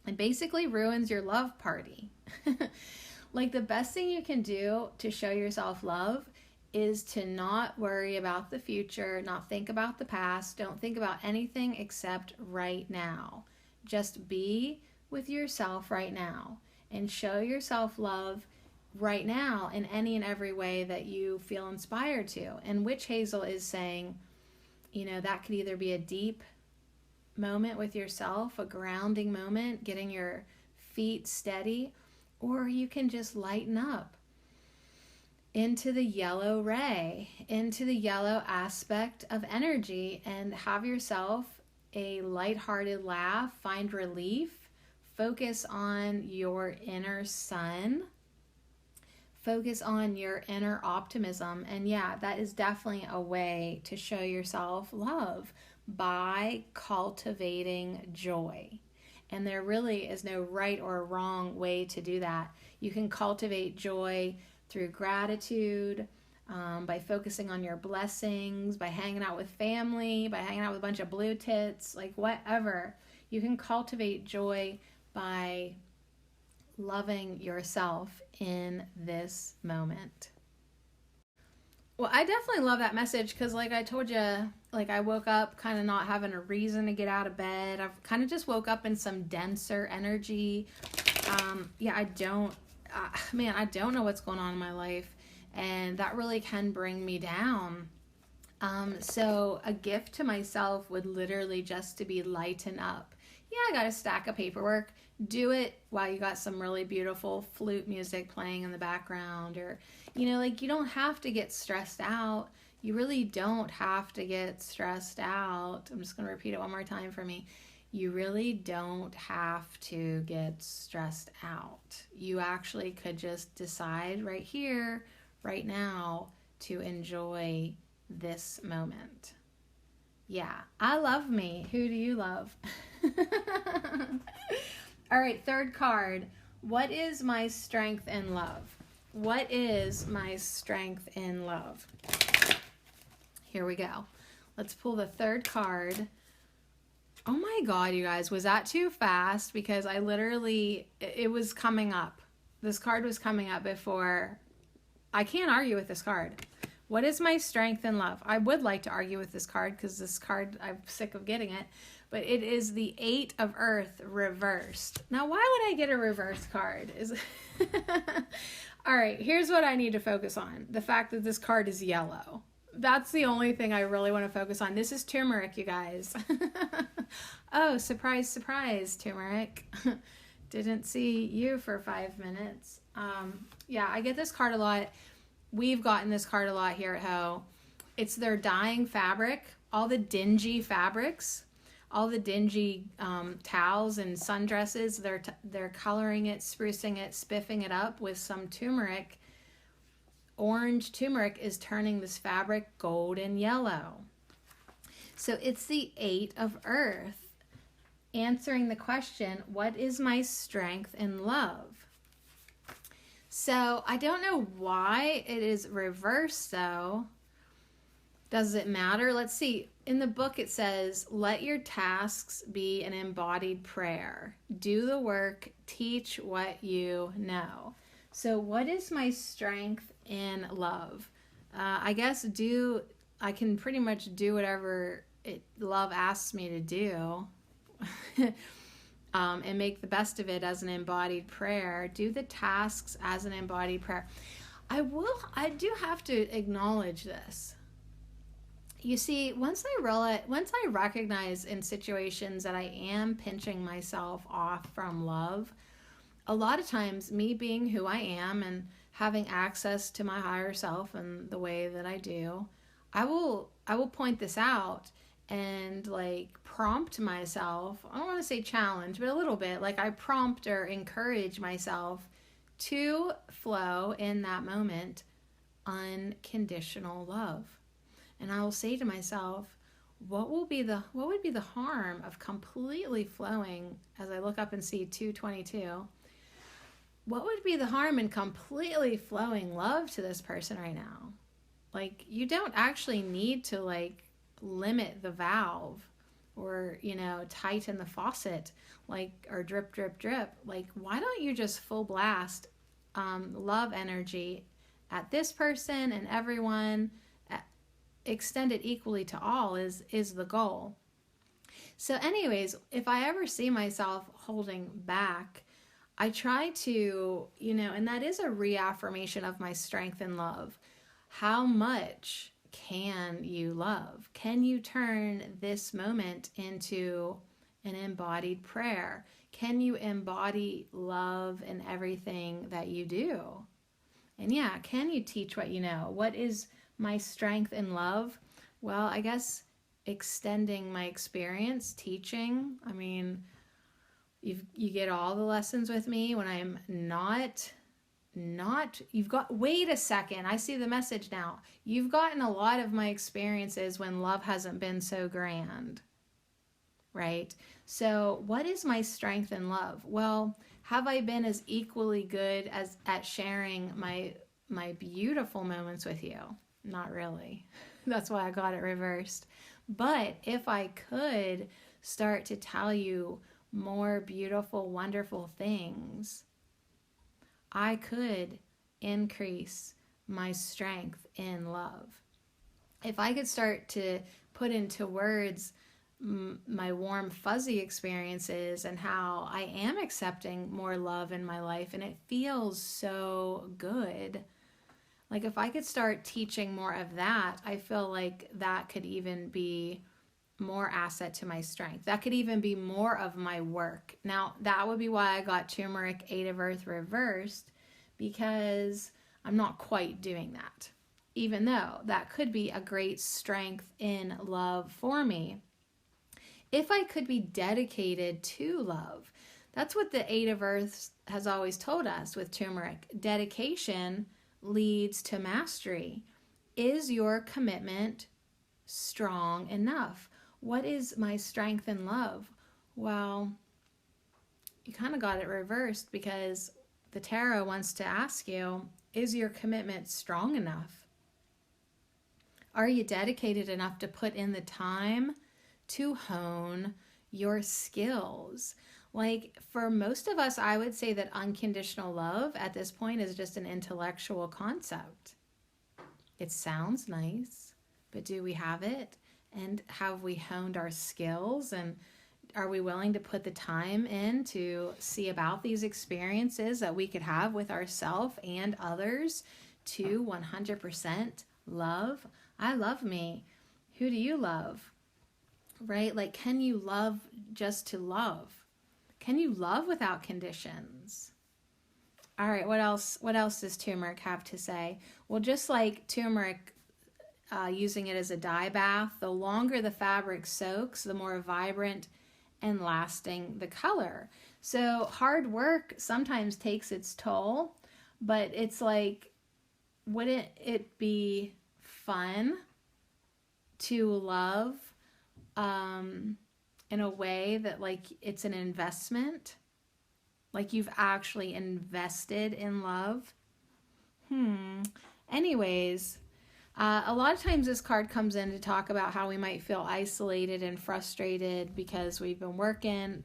and basically ruins your love party. Like the best thing you can do to show yourself love is to not worry about the future, not think about the past, don't think about anything except right now. Just be with yourself right now and show yourself love right now in any and every way that you feel inspired to. And Witch Hazel is saying, that could either be a deep moment with yourself, a grounding moment, getting your feet steady, or you can just lighten up into the yellow ray, into the yellow aspect of energy, and have yourself a lighthearted laugh, find relief, focus on your inner sun, focus on your inner optimism. And yeah, that is definitely a way to show yourself love, by cultivating joy. And there really is no right or wrong way to do that. You can cultivate joy through gratitude, by focusing on your blessings, by hanging out with family, by hanging out with a bunch of blue tits, like whatever. You can cultivate joy by loving yourself in this moment. Well, I definitely love that message because like I told you, like I woke up kind of not having a reason to get out of bed. I've kind of just woke up in some denser energy. I don't know what's going on in my life, and that really can bring me down. So a gift to myself would literally just to be lighten up. Yeah, I got a stack of paperwork. Do it while you got some really beautiful flute music playing in the background, or, you don't have to get stressed out. You really don't have to get stressed out. I'm just going to repeat it one more time for me. You really don't have to get stressed out. You actually could just decide right here, right now, to enjoy this moment. Yeah, I love me. Who do you love? All right, third card. What is my strength in love? What is my strength in love? Here we go. Let's pull the third card. Oh my God, you guys, was that too fast? Because it was coming up. This card was coming up before. I can't argue with this card. What is my strength in love? I would like to argue with this card because this card, I'm sick of getting it. But it is the 8 of Earth reversed. Now, why would I get a reverse card? All right, here's what I need to focus on. The fact that this card is yellow. That's the only thing I really want to focus on. This is turmeric, you guys. Oh, surprise, surprise, turmeric. Didn't see you for 5 minutes. Yeah, I get this card a lot. We've gotten this card a lot here at Ho. It's their dyeing fabric, all the dingy fabrics, all the dingy towels and sundresses. They're coloring it, sprucing it, spiffing it up with some turmeric. Orange turmeric is turning this fabric golden yellow. So it's the 8 of Earth, answering the question, what is my strength in love? So I don't know why it is reversed though. Does it matter? Let's see. In the book it says, let your tasks be an embodied prayer. Do the work, teach what you know. So what is my strength in love? I guess I can pretty much do whatever love asks me to do. And make the best of it as an embodied prayer. Do the tasks as an embodied prayer. I do have to acknowledge this. You see, once I recognize in situations that I am pinching myself off from love, a lot of times me being who I am and having access to my higher self and the way that I do, I will point this out and prompt myself. I don't want to say challenge, but a little bit. I prompt or encourage myself to flow in that moment unconditional love. And I will say to myself, what would be the harm of completely flowing, as I look up and see 222, what would be the harm in completely flowing love to this person right now? Like, you don't actually need to like limit the valve or, tighten the faucet, like, or drip, drip, drip. Like, why don't you just full blast love energy at this person and everyone, extend it equally to all is the goal. So anyways, if I ever see myself holding back, I try to, and that is a reaffirmation of my strength in love. How much can you love? Can you turn this moment into an embodied prayer? Can you embody love in everything that you do? And yeah, can you teach what you know? What is my strength in love? Well, I guess extending my experience, teaching. I mean, you get all the lessons with me when I'm not, wait a second, I see the message now. You've gotten a lot of my experiences when love hasn't been so grand, right? So what is my strength in love? Well, have I been as equally good at sharing my beautiful moments with you? Not really. That's why I got it reversed. But if I could start to tell you more beautiful, wonderful things, I could increase my strength in love. If I could start to put into words my warm, fuzzy experiences and how I am accepting more love in my life, and it feels so good. Like, if I could start teaching more of that, I feel like that could even be more asset to my strength. That could even be more of my work. Now, that would be why I got turmeric, 8 of Earth reversed, because I'm not quite doing that, even though that could be a great strength in love for me. If I could be dedicated to love, that's what the 8 of Earth has always told us with turmeric. Dedication leads to mastery. Is your commitment strong enough? What is my strength in love? Well, you kind of got it reversed, because the tarot wants to ask you, is your commitment strong enough? Are you dedicated enough to put in the time to hone your skills? Like, for most of us, I would say that unconditional love at this point is just an intellectual concept. It sounds nice, but do we have it? And have we honed our skills? And are we willing to put the time in to see about these experiences that we could have with ourselves and others to 100% love? I love me. Who do you love? Right? Like, can you love just to love? Can you love without conditions? All right, what else does turmeric have to say? Well, just like turmeric, using it as a dye bath, the longer the fabric soaks, the more vibrant and lasting the color. So hard work sometimes takes its toll, but it's like, wouldn't it be fun to love in a way that, like, it's an investment? Like, you've actually invested in love? Anyways, a lot of times this card comes in to talk about how we might feel isolated and frustrated because we've been working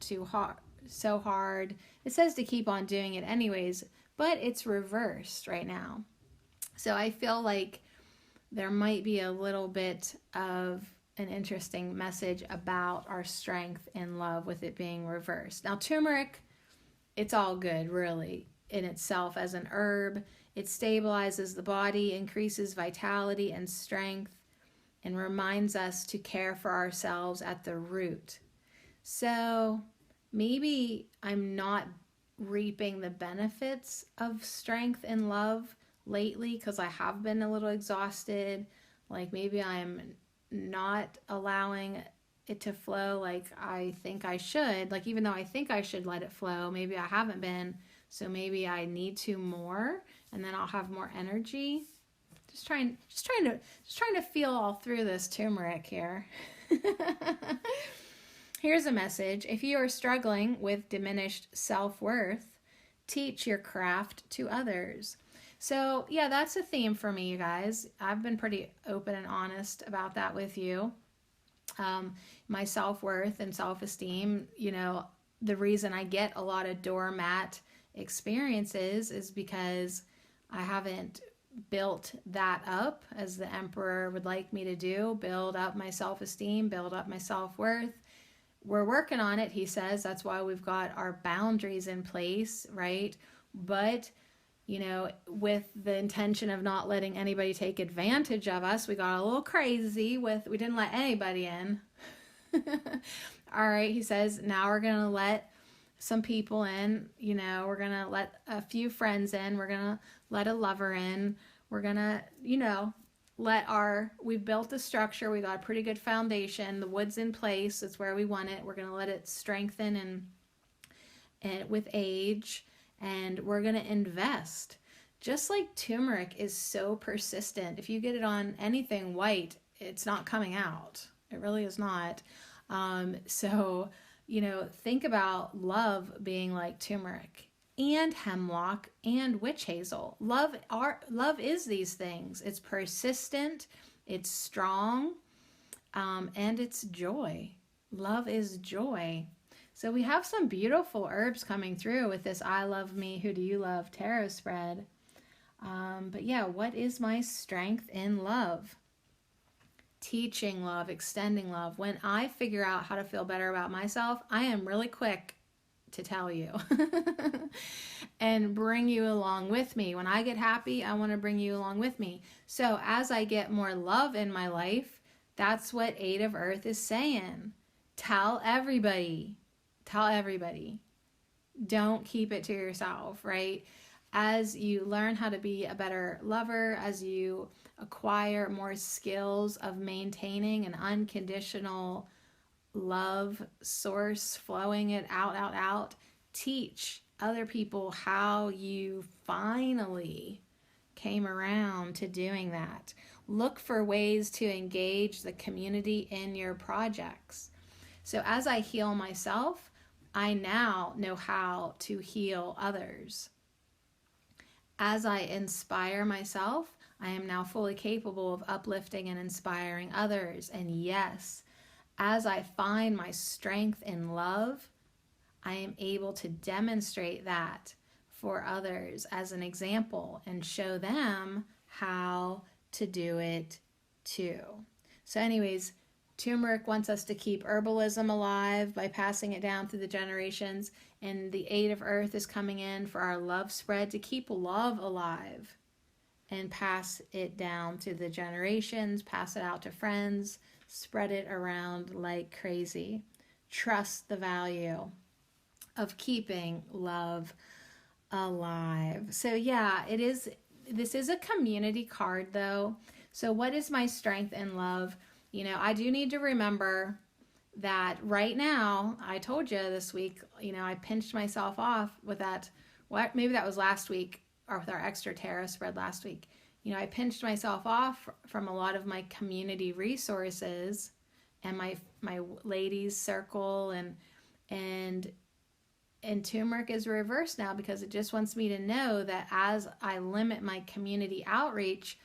so hard. It says to keep on doing it anyways, but it's reversed right now. So I feel like there might be a little bit of an interesting message about our strength in love with it being reversed. Now, turmeric, it's all good, really, in itself as an herb. It stabilizes the body, increases vitality and strength, and reminds us to care for ourselves at the root. So maybe I'm not reaping the benefits of strength and love lately because I have been a little exhausted. Like, maybe I'm not allowing it to flow like I think I should. Like, even though I think I should let it flow, maybe I haven't been. So maybe I need to more, and then I'll have more energy. Just trying to feel all through this turmeric here. Here's a message. If you are struggling with diminished self-worth, teach your craft to others. So yeah, that's a theme for me, you guys. I've been pretty open and honest about that with you. My self-worth and self-esteem, the reason I get a lot of doormat experiences is because I haven't built that up as the emperor would like me to do, build up my self-esteem, build up my self-worth. We're working on it, he says. That's why we've got our boundaries in place, right? But, with the intention of not letting anybody take advantage of us, we got a little crazy we didn't let anybody in. All right, he says, now we're going to let some people in, we're going to let a few friends in, we're going to let a lover in, we're going to, we've built a structure, we got a pretty good foundation, the wood's in place, it's where we want it, we're going to let it strengthen and with age, and we're going to invest. Just like turmeric is so persistent, if you get it on anything white, it's not coming out. It really is not. So, think about love being like turmeric and hemlock and witch hazel. Love is these things. It's persistent, it's strong, and it's joy. Love is joy. So we have some beautiful herbs coming through with this I Love Me, Who Do You Love tarot spread. But yeah, what is my strength in love? Teaching love, extending love. When I figure out how to feel better about myself, I am really quick to tell you and bring you along with me. When I get happy, I want to bring you along with me. So as I get more love in my life, that's what Eight of Earth is saying. Tell everybody. Tell everybody. Don't keep it to yourself, right? As you learn how to be a better lover, as you acquire more skills of maintaining an unconditional love source, flowing it out, teach other people how you finally came around to doing that. Look for ways to engage the community in your projects. So as I heal myself, I now know how to heal others. As I inspire myself, I am now fully capable of uplifting and inspiring others. And yes, as I find my strength in love, I am able to demonstrate that for others as an example and show them how to do it too. So anyways, turmeric wants us to keep herbalism alive by passing it down through the generations, and the Eight of Earth is coming in for our love spread to keep love alive and pass it down through the generations, pass it out to friends, spread it around like crazy. Trust the value of keeping love alive. So yeah, this is a community card though. So what is my strength in love? I do need to remember that right now, I told you this week, I pinched myself off with that, maybe that was last week, or with our extra tarot spread last week. I pinched myself off from a lot of my community resources and my ladies circle, and turmeric is reversed now because it just wants me to know that as I limit my community outreach,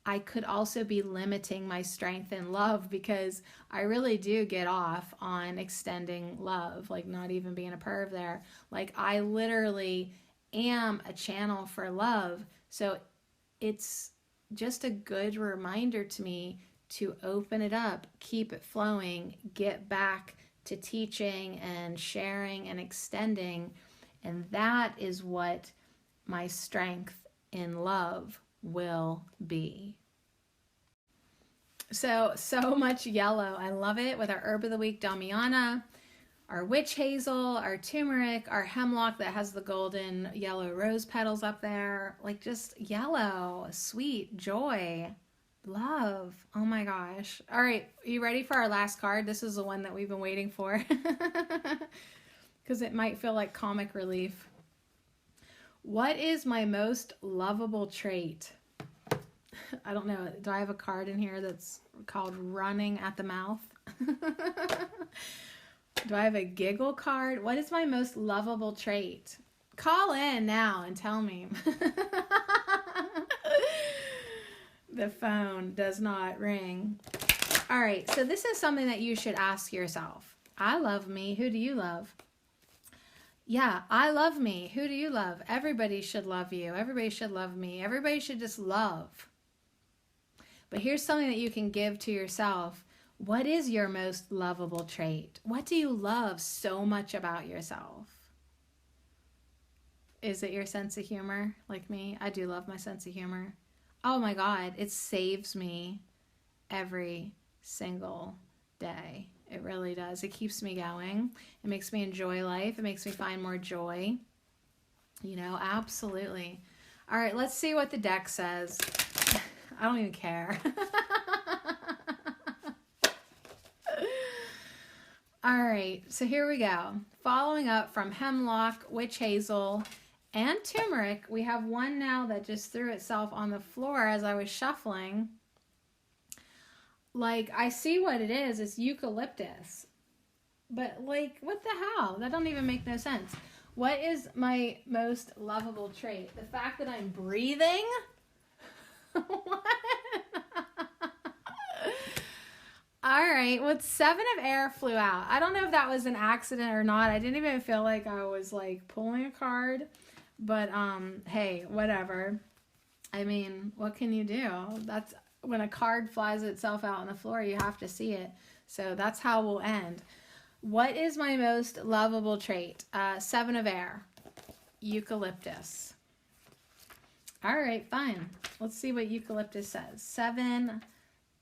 I could also be limiting my strength in love, because I really do get off on extending love, like not even being a perv there. Like I literally am a channel for love. So it's just a good reminder to me to open it up, keep it flowing, get back to teaching and sharing and extending. And that is what my strength in love will be. So much yellow. I love it with our Herb of the Week, Damiana, our witch hazel, our turmeric, our hemlock that has the golden yellow rose petals up there. Like just yellow, sweet, joy, love. Oh my gosh. All right, are you ready for our last card? This is the one that we've been waiting for because it might feel like comic relief. What is my most lovable trait? I don't know. Do I have a card in here that's called running at the mouth? Do I have a giggle card? What is my most lovable trait? Call in now and tell me. The phone does not ring. All right, so this is something that you should ask yourself. I love me. Who do you love? Yeah, I love me. Who do you love? Everybody should love you. Everybody should love me. Everybody should just love. But here's something that you can give to yourself. What is your most lovable trait? What do you love so much about yourself? Is it your sense of humor? Like me, I do love my sense of humor. Oh my God, it saves me every single day. It really does. It keeps me going. It makes me enjoy life. It makes me find more joy. You know, absolutely. All right, let's see what the deck says. I don't even care. All right, so here we go. Following up from hemlock, witch hazel, and turmeric, we have one now that just threw itself on the floor as I was shuffling. Like, I see what it is. It's eucalyptus. But, like, what the hell? That don't even make no sense. What is my most lovable trait? The fact that I'm breathing? What? All right. Well, 7 of air flew out. I don't know if that was an accident or not. I didn't even feel like I was, like, pulling a card. But, hey, whatever. I mean, what can you do? That's... When a card flies itself out on the floor, you have to see it. So that's how we'll end. What is my most lovable trait? 7 of air. Eucalyptus. All right, fine. Let's see what eucalyptus says. 7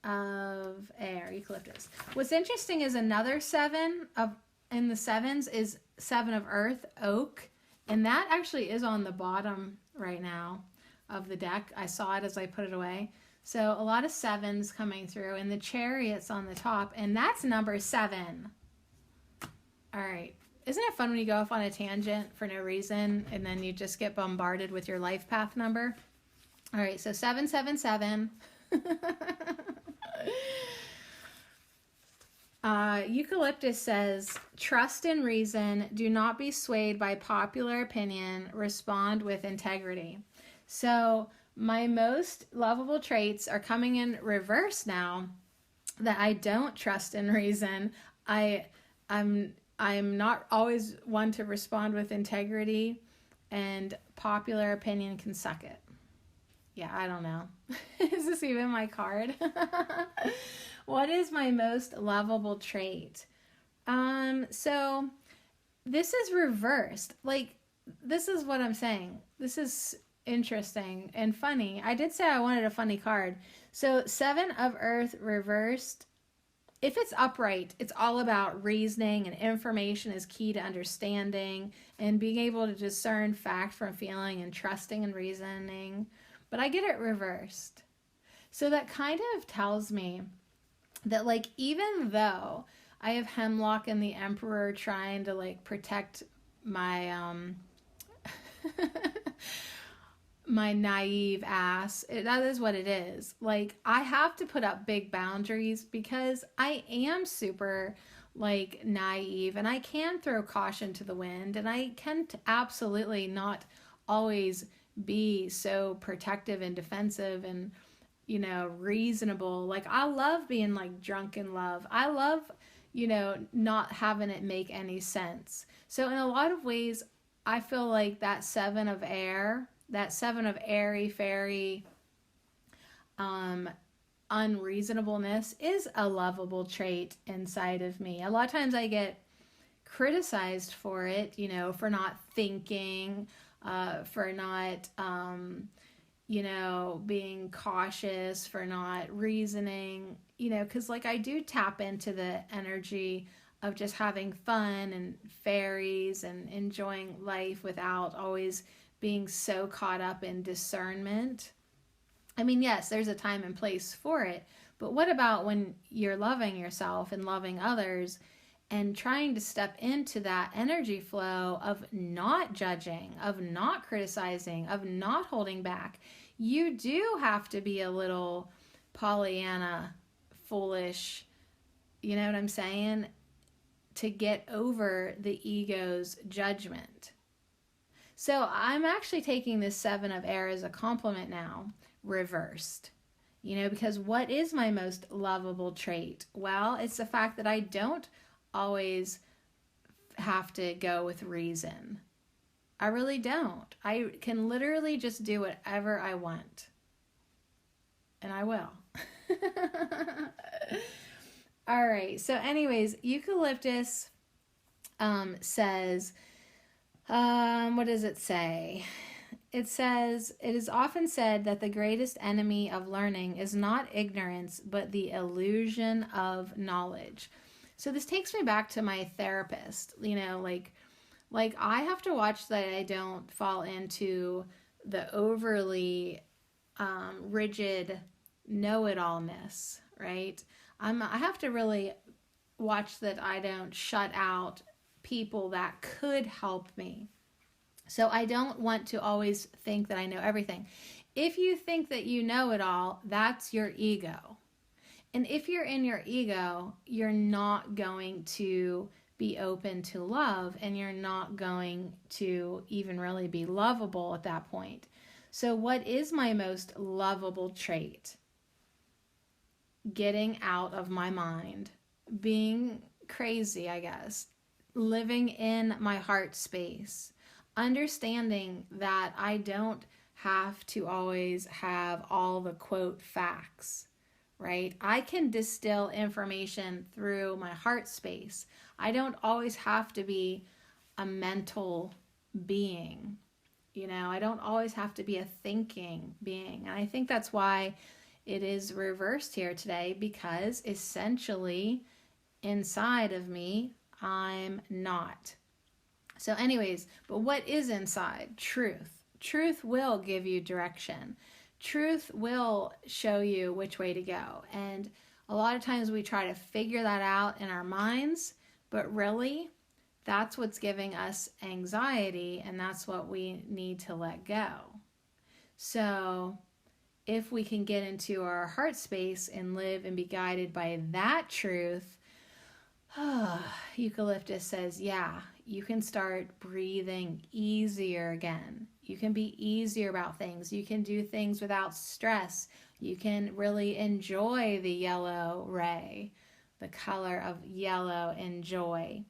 of air, eucalyptus. What's interesting is another 7 of in the 7s is 7 of earth, oak. And that actually is on the bottom right now of the deck. I saw it as I put it away. So a lot of 7s coming through, and the chariot's on the top, and that's number 7. All right. Isn't it fun when you go off on a tangent for no reason, and then you just get bombarded with your life path number? All right, so 777. Eucalyptus says, trust in reason, do not be swayed by popular opinion, respond with integrity. So... my most lovable traits are coming in reverse now, that I don't trust in reason. I'm not always one to respond with integrity, and popular opinion can suck it. Yeah, I don't know. Is this even my card? What is my most lovable trait? So this is reversed. Like, this is what I'm saying. This is interesting and funny. I did say I wanted a funny card. So 7 of earth reversed. If it's upright, it's all about reasoning, and information is key to understanding and being able to discern fact from feeling and trusting and reasoning. But I get it reversed. So that kind of tells me that, like, even though I have hemlock and the emperor trying to, like, protect my my naive ass, that is what it is. Like, I have to put up big boundaries because I am super, like, naive, and I can throw caution to the wind, and I can absolutely not always be so protective and defensive and, you know, reasonable. Like, I love being, like, drunk in love. I love, you know, not having it make any sense. So in a lot of ways, I feel like that 7 of air, that 7 of airy fairy unreasonableness is a lovable trait inside of me. A lot of times I get criticized for it, you know, for not thinking, for not, you know, being cautious, for not reasoning, you know, because, like, I do tap into the energy of just having fun and fairies and enjoying life without always being so caught up in discernment. I mean, yes, there's a time and place for it, but what about when you're loving yourself and loving others and trying to step into that energy flow of not judging, of not criticizing, of not holding back? You do have to be a little Pollyanna, foolish, you know what I'm saying, to get over the ego's judgment. So I'm actually taking this 7 of air as a compliment now, reversed. Because what is my most lovable trait? Well, it's the fact that I don't always have to go with reason. I really don't. I can literally just do whatever I want. And I will. All right. So anyways, Eucalyptus says, what does it say? It says, it is often said that the greatest enemy of learning is not ignorance, but the illusion of knowledge. So this takes me back to my therapist, like I have to watch that I don't fall into the overly rigid know-it-allness, right? I have to really watch that I don't shut out people that could help me. So I don't want to always think that I know everything. If you think that you know it all, that's your ego. And if you're in your ego, you're not going to be open to love, and you're not going to even really be lovable at that point. So what is my most lovable trait? Getting out of my mind, being crazy, I guess, living in my heart space, understanding that I don't have to always have all the quote facts, right? I can distill information through my heart space. I don't always have to be a mental being. I don't always have to be a thinking being. And I think that's why it is reversed here today, because essentially inside of me, I'm not. So anyways, but what is inside? Truth. Truth will give you direction. Truth will show you which way to go. And a lot of times we try to figure that out in our minds, but really that's what's giving us anxiety, and that's what we need to let go. So if we can get into our heart space and live and be guided by that truth, Eucalyptus says, yeah, you can start breathing easier again. You can be easier about things. You can do things without stress. You can really enjoy the yellow ray, the color of yellow and joy.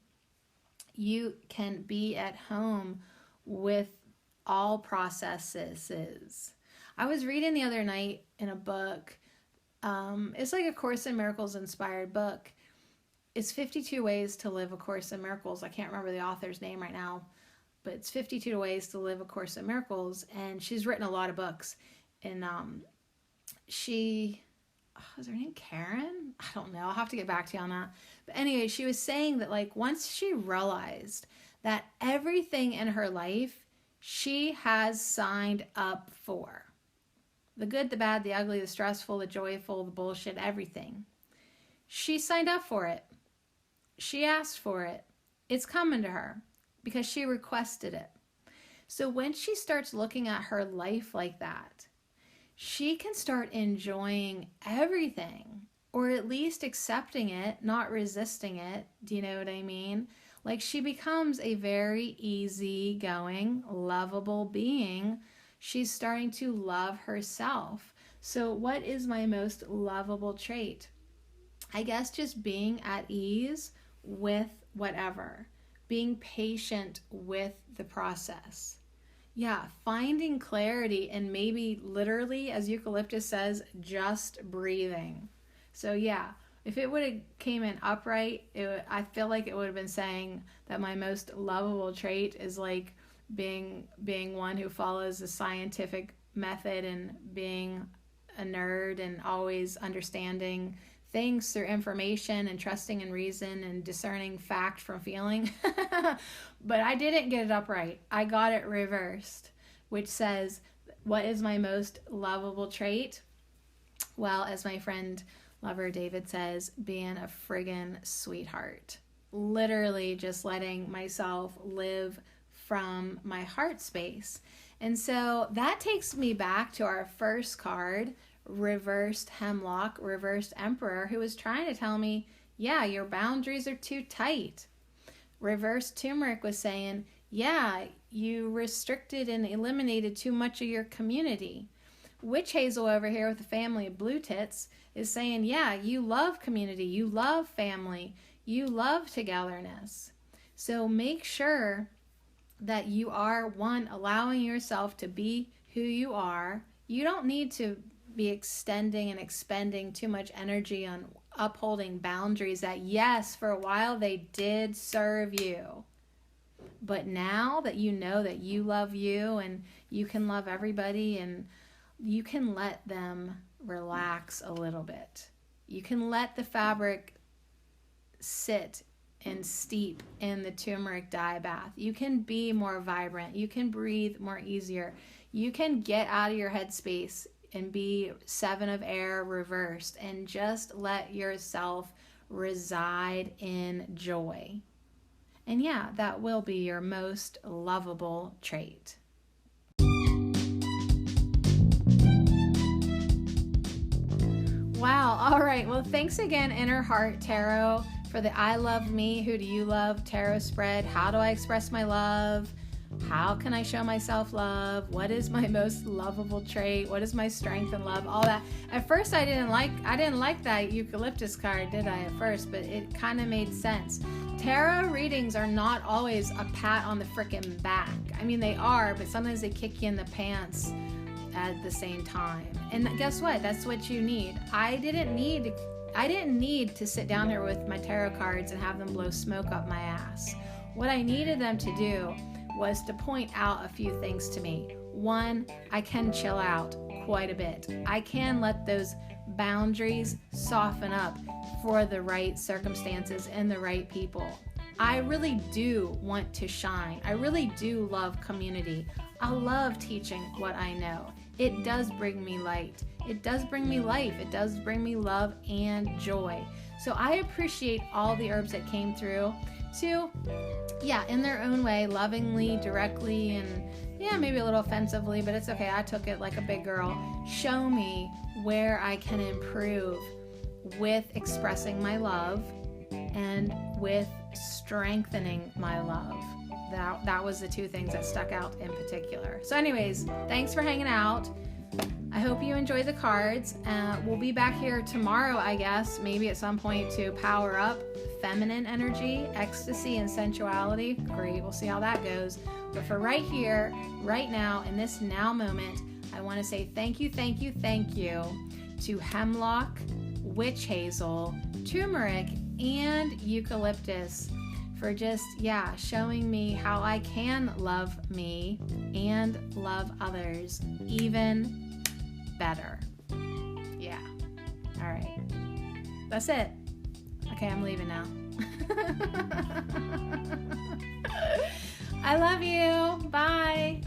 You can be at home with all processes. I was reading the other night in a book. It's like a Course in Miracles inspired book. It's 52 Ways to Live a Course in Miracles. I can't remember the author's name right now, but it's 52 Ways to Live a Course in Miracles. And she's written a lot of books. And is her name Karen? I don't know. I'll have to get back to you on that. But anyway, she was saying that once she realized that everything in her life she has signed up for, the good, the bad, the ugly, the stressful, the joyful, the bullshit, everything, she signed up for it. She asked for it. It's coming to her because she requested it. So when she starts looking at her life like that, she can start enjoying everything, or at least accepting it, not resisting it. Do you know what I mean? She becomes a very easygoing, lovable being. She's starting to love herself. So what is my most lovable trait? I guess just being at ease with whatever, being patient with the process. Yeah, finding clarity, and maybe literally, as Eucalyptus says, just breathing. So yeah, if it would have came in upright, I feel like it would have been saying that my most lovable trait is being one who follows the scientific method and being a nerd and always understanding things through information and trusting in reason and discerning fact from feeling. But I didn't get it upright. I got it reversed, which says, what is my most lovable trait? Well, as my friend lover David says, being a friggin' sweetheart. Literally just letting myself live from my heart space. And so that takes me back to our first card, reversed hemlock, reversed emperor, who was trying to tell me, yeah, your boundaries are too tight. Reversed turmeric was saying, yeah, you restricted and eliminated too much of your community. Witch hazel over here with the family of blue tits is saying, yeah, you love community, you love family, you love togetherness. So make sure that you are, one, allowing yourself to be who you are. You don't need to be extending and expending too much energy on upholding boundaries that, yes, for a while they did serve you. But now that you know that you love you and you can love everybody, and you can let them relax a little bit. You can let the fabric sit and steep in the turmeric dye bath. You can be more vibrant. You can breathe more easier. You can get out of your headspace and be 7 of air reversed and just let yourself reside in joy. And yeah, that will be your most lovable trait. Wow. All right. Well, thanks again, Inner Heart Tarot, for the I Love Me, Who Do You Love tarot spread. How do I express my love? How can I show myself love? What is my most lovable trait? What is my strength and love? All that. At first, I didn't like that eucalyptus card, did I, at first? But it kind of made sense. Tarot readings are not always a pat on the frickin' back. I mean, they are, but sometimes they kick you in the pants at the same time. And guess what? That's what you need. I didn't need to sit down here with my tarot cards and have them blow smoke up my ass. What I needed them to do was to point out a few things to me. One, I can chill out quite a bit. I can let those boundaries soften up for the right circumstances and the right people. I really do want to shine. I really do love community. I love teaching what I know. It does bring me light. It does bring me life. It does bring me love and joy. So I appreciate all the herbs that came through to, in their own way, lovingly, directly, and maybe a little offensively, but it's okay. I took it like a big girl. Show me where I can improve with expressing my love and with strengthening my love. That was the two things that stuck out in particular. So anyways, thanks for hanging out. I hope you enjoyed the cards. We'll be back here tomorrow, I guess, maybe at some point, to power up feminine energy, ecstasy, and sensuality. Great, we'll see how that goes. But for right here, right now, in this now moment, I want to say thank you to hemlock, witch hazel, turmeric, and eucalyptus for just, showing me how I can love me and love others even better. Yeah. All right. That's it. Okay, I'm leaving now. I love you. Bye.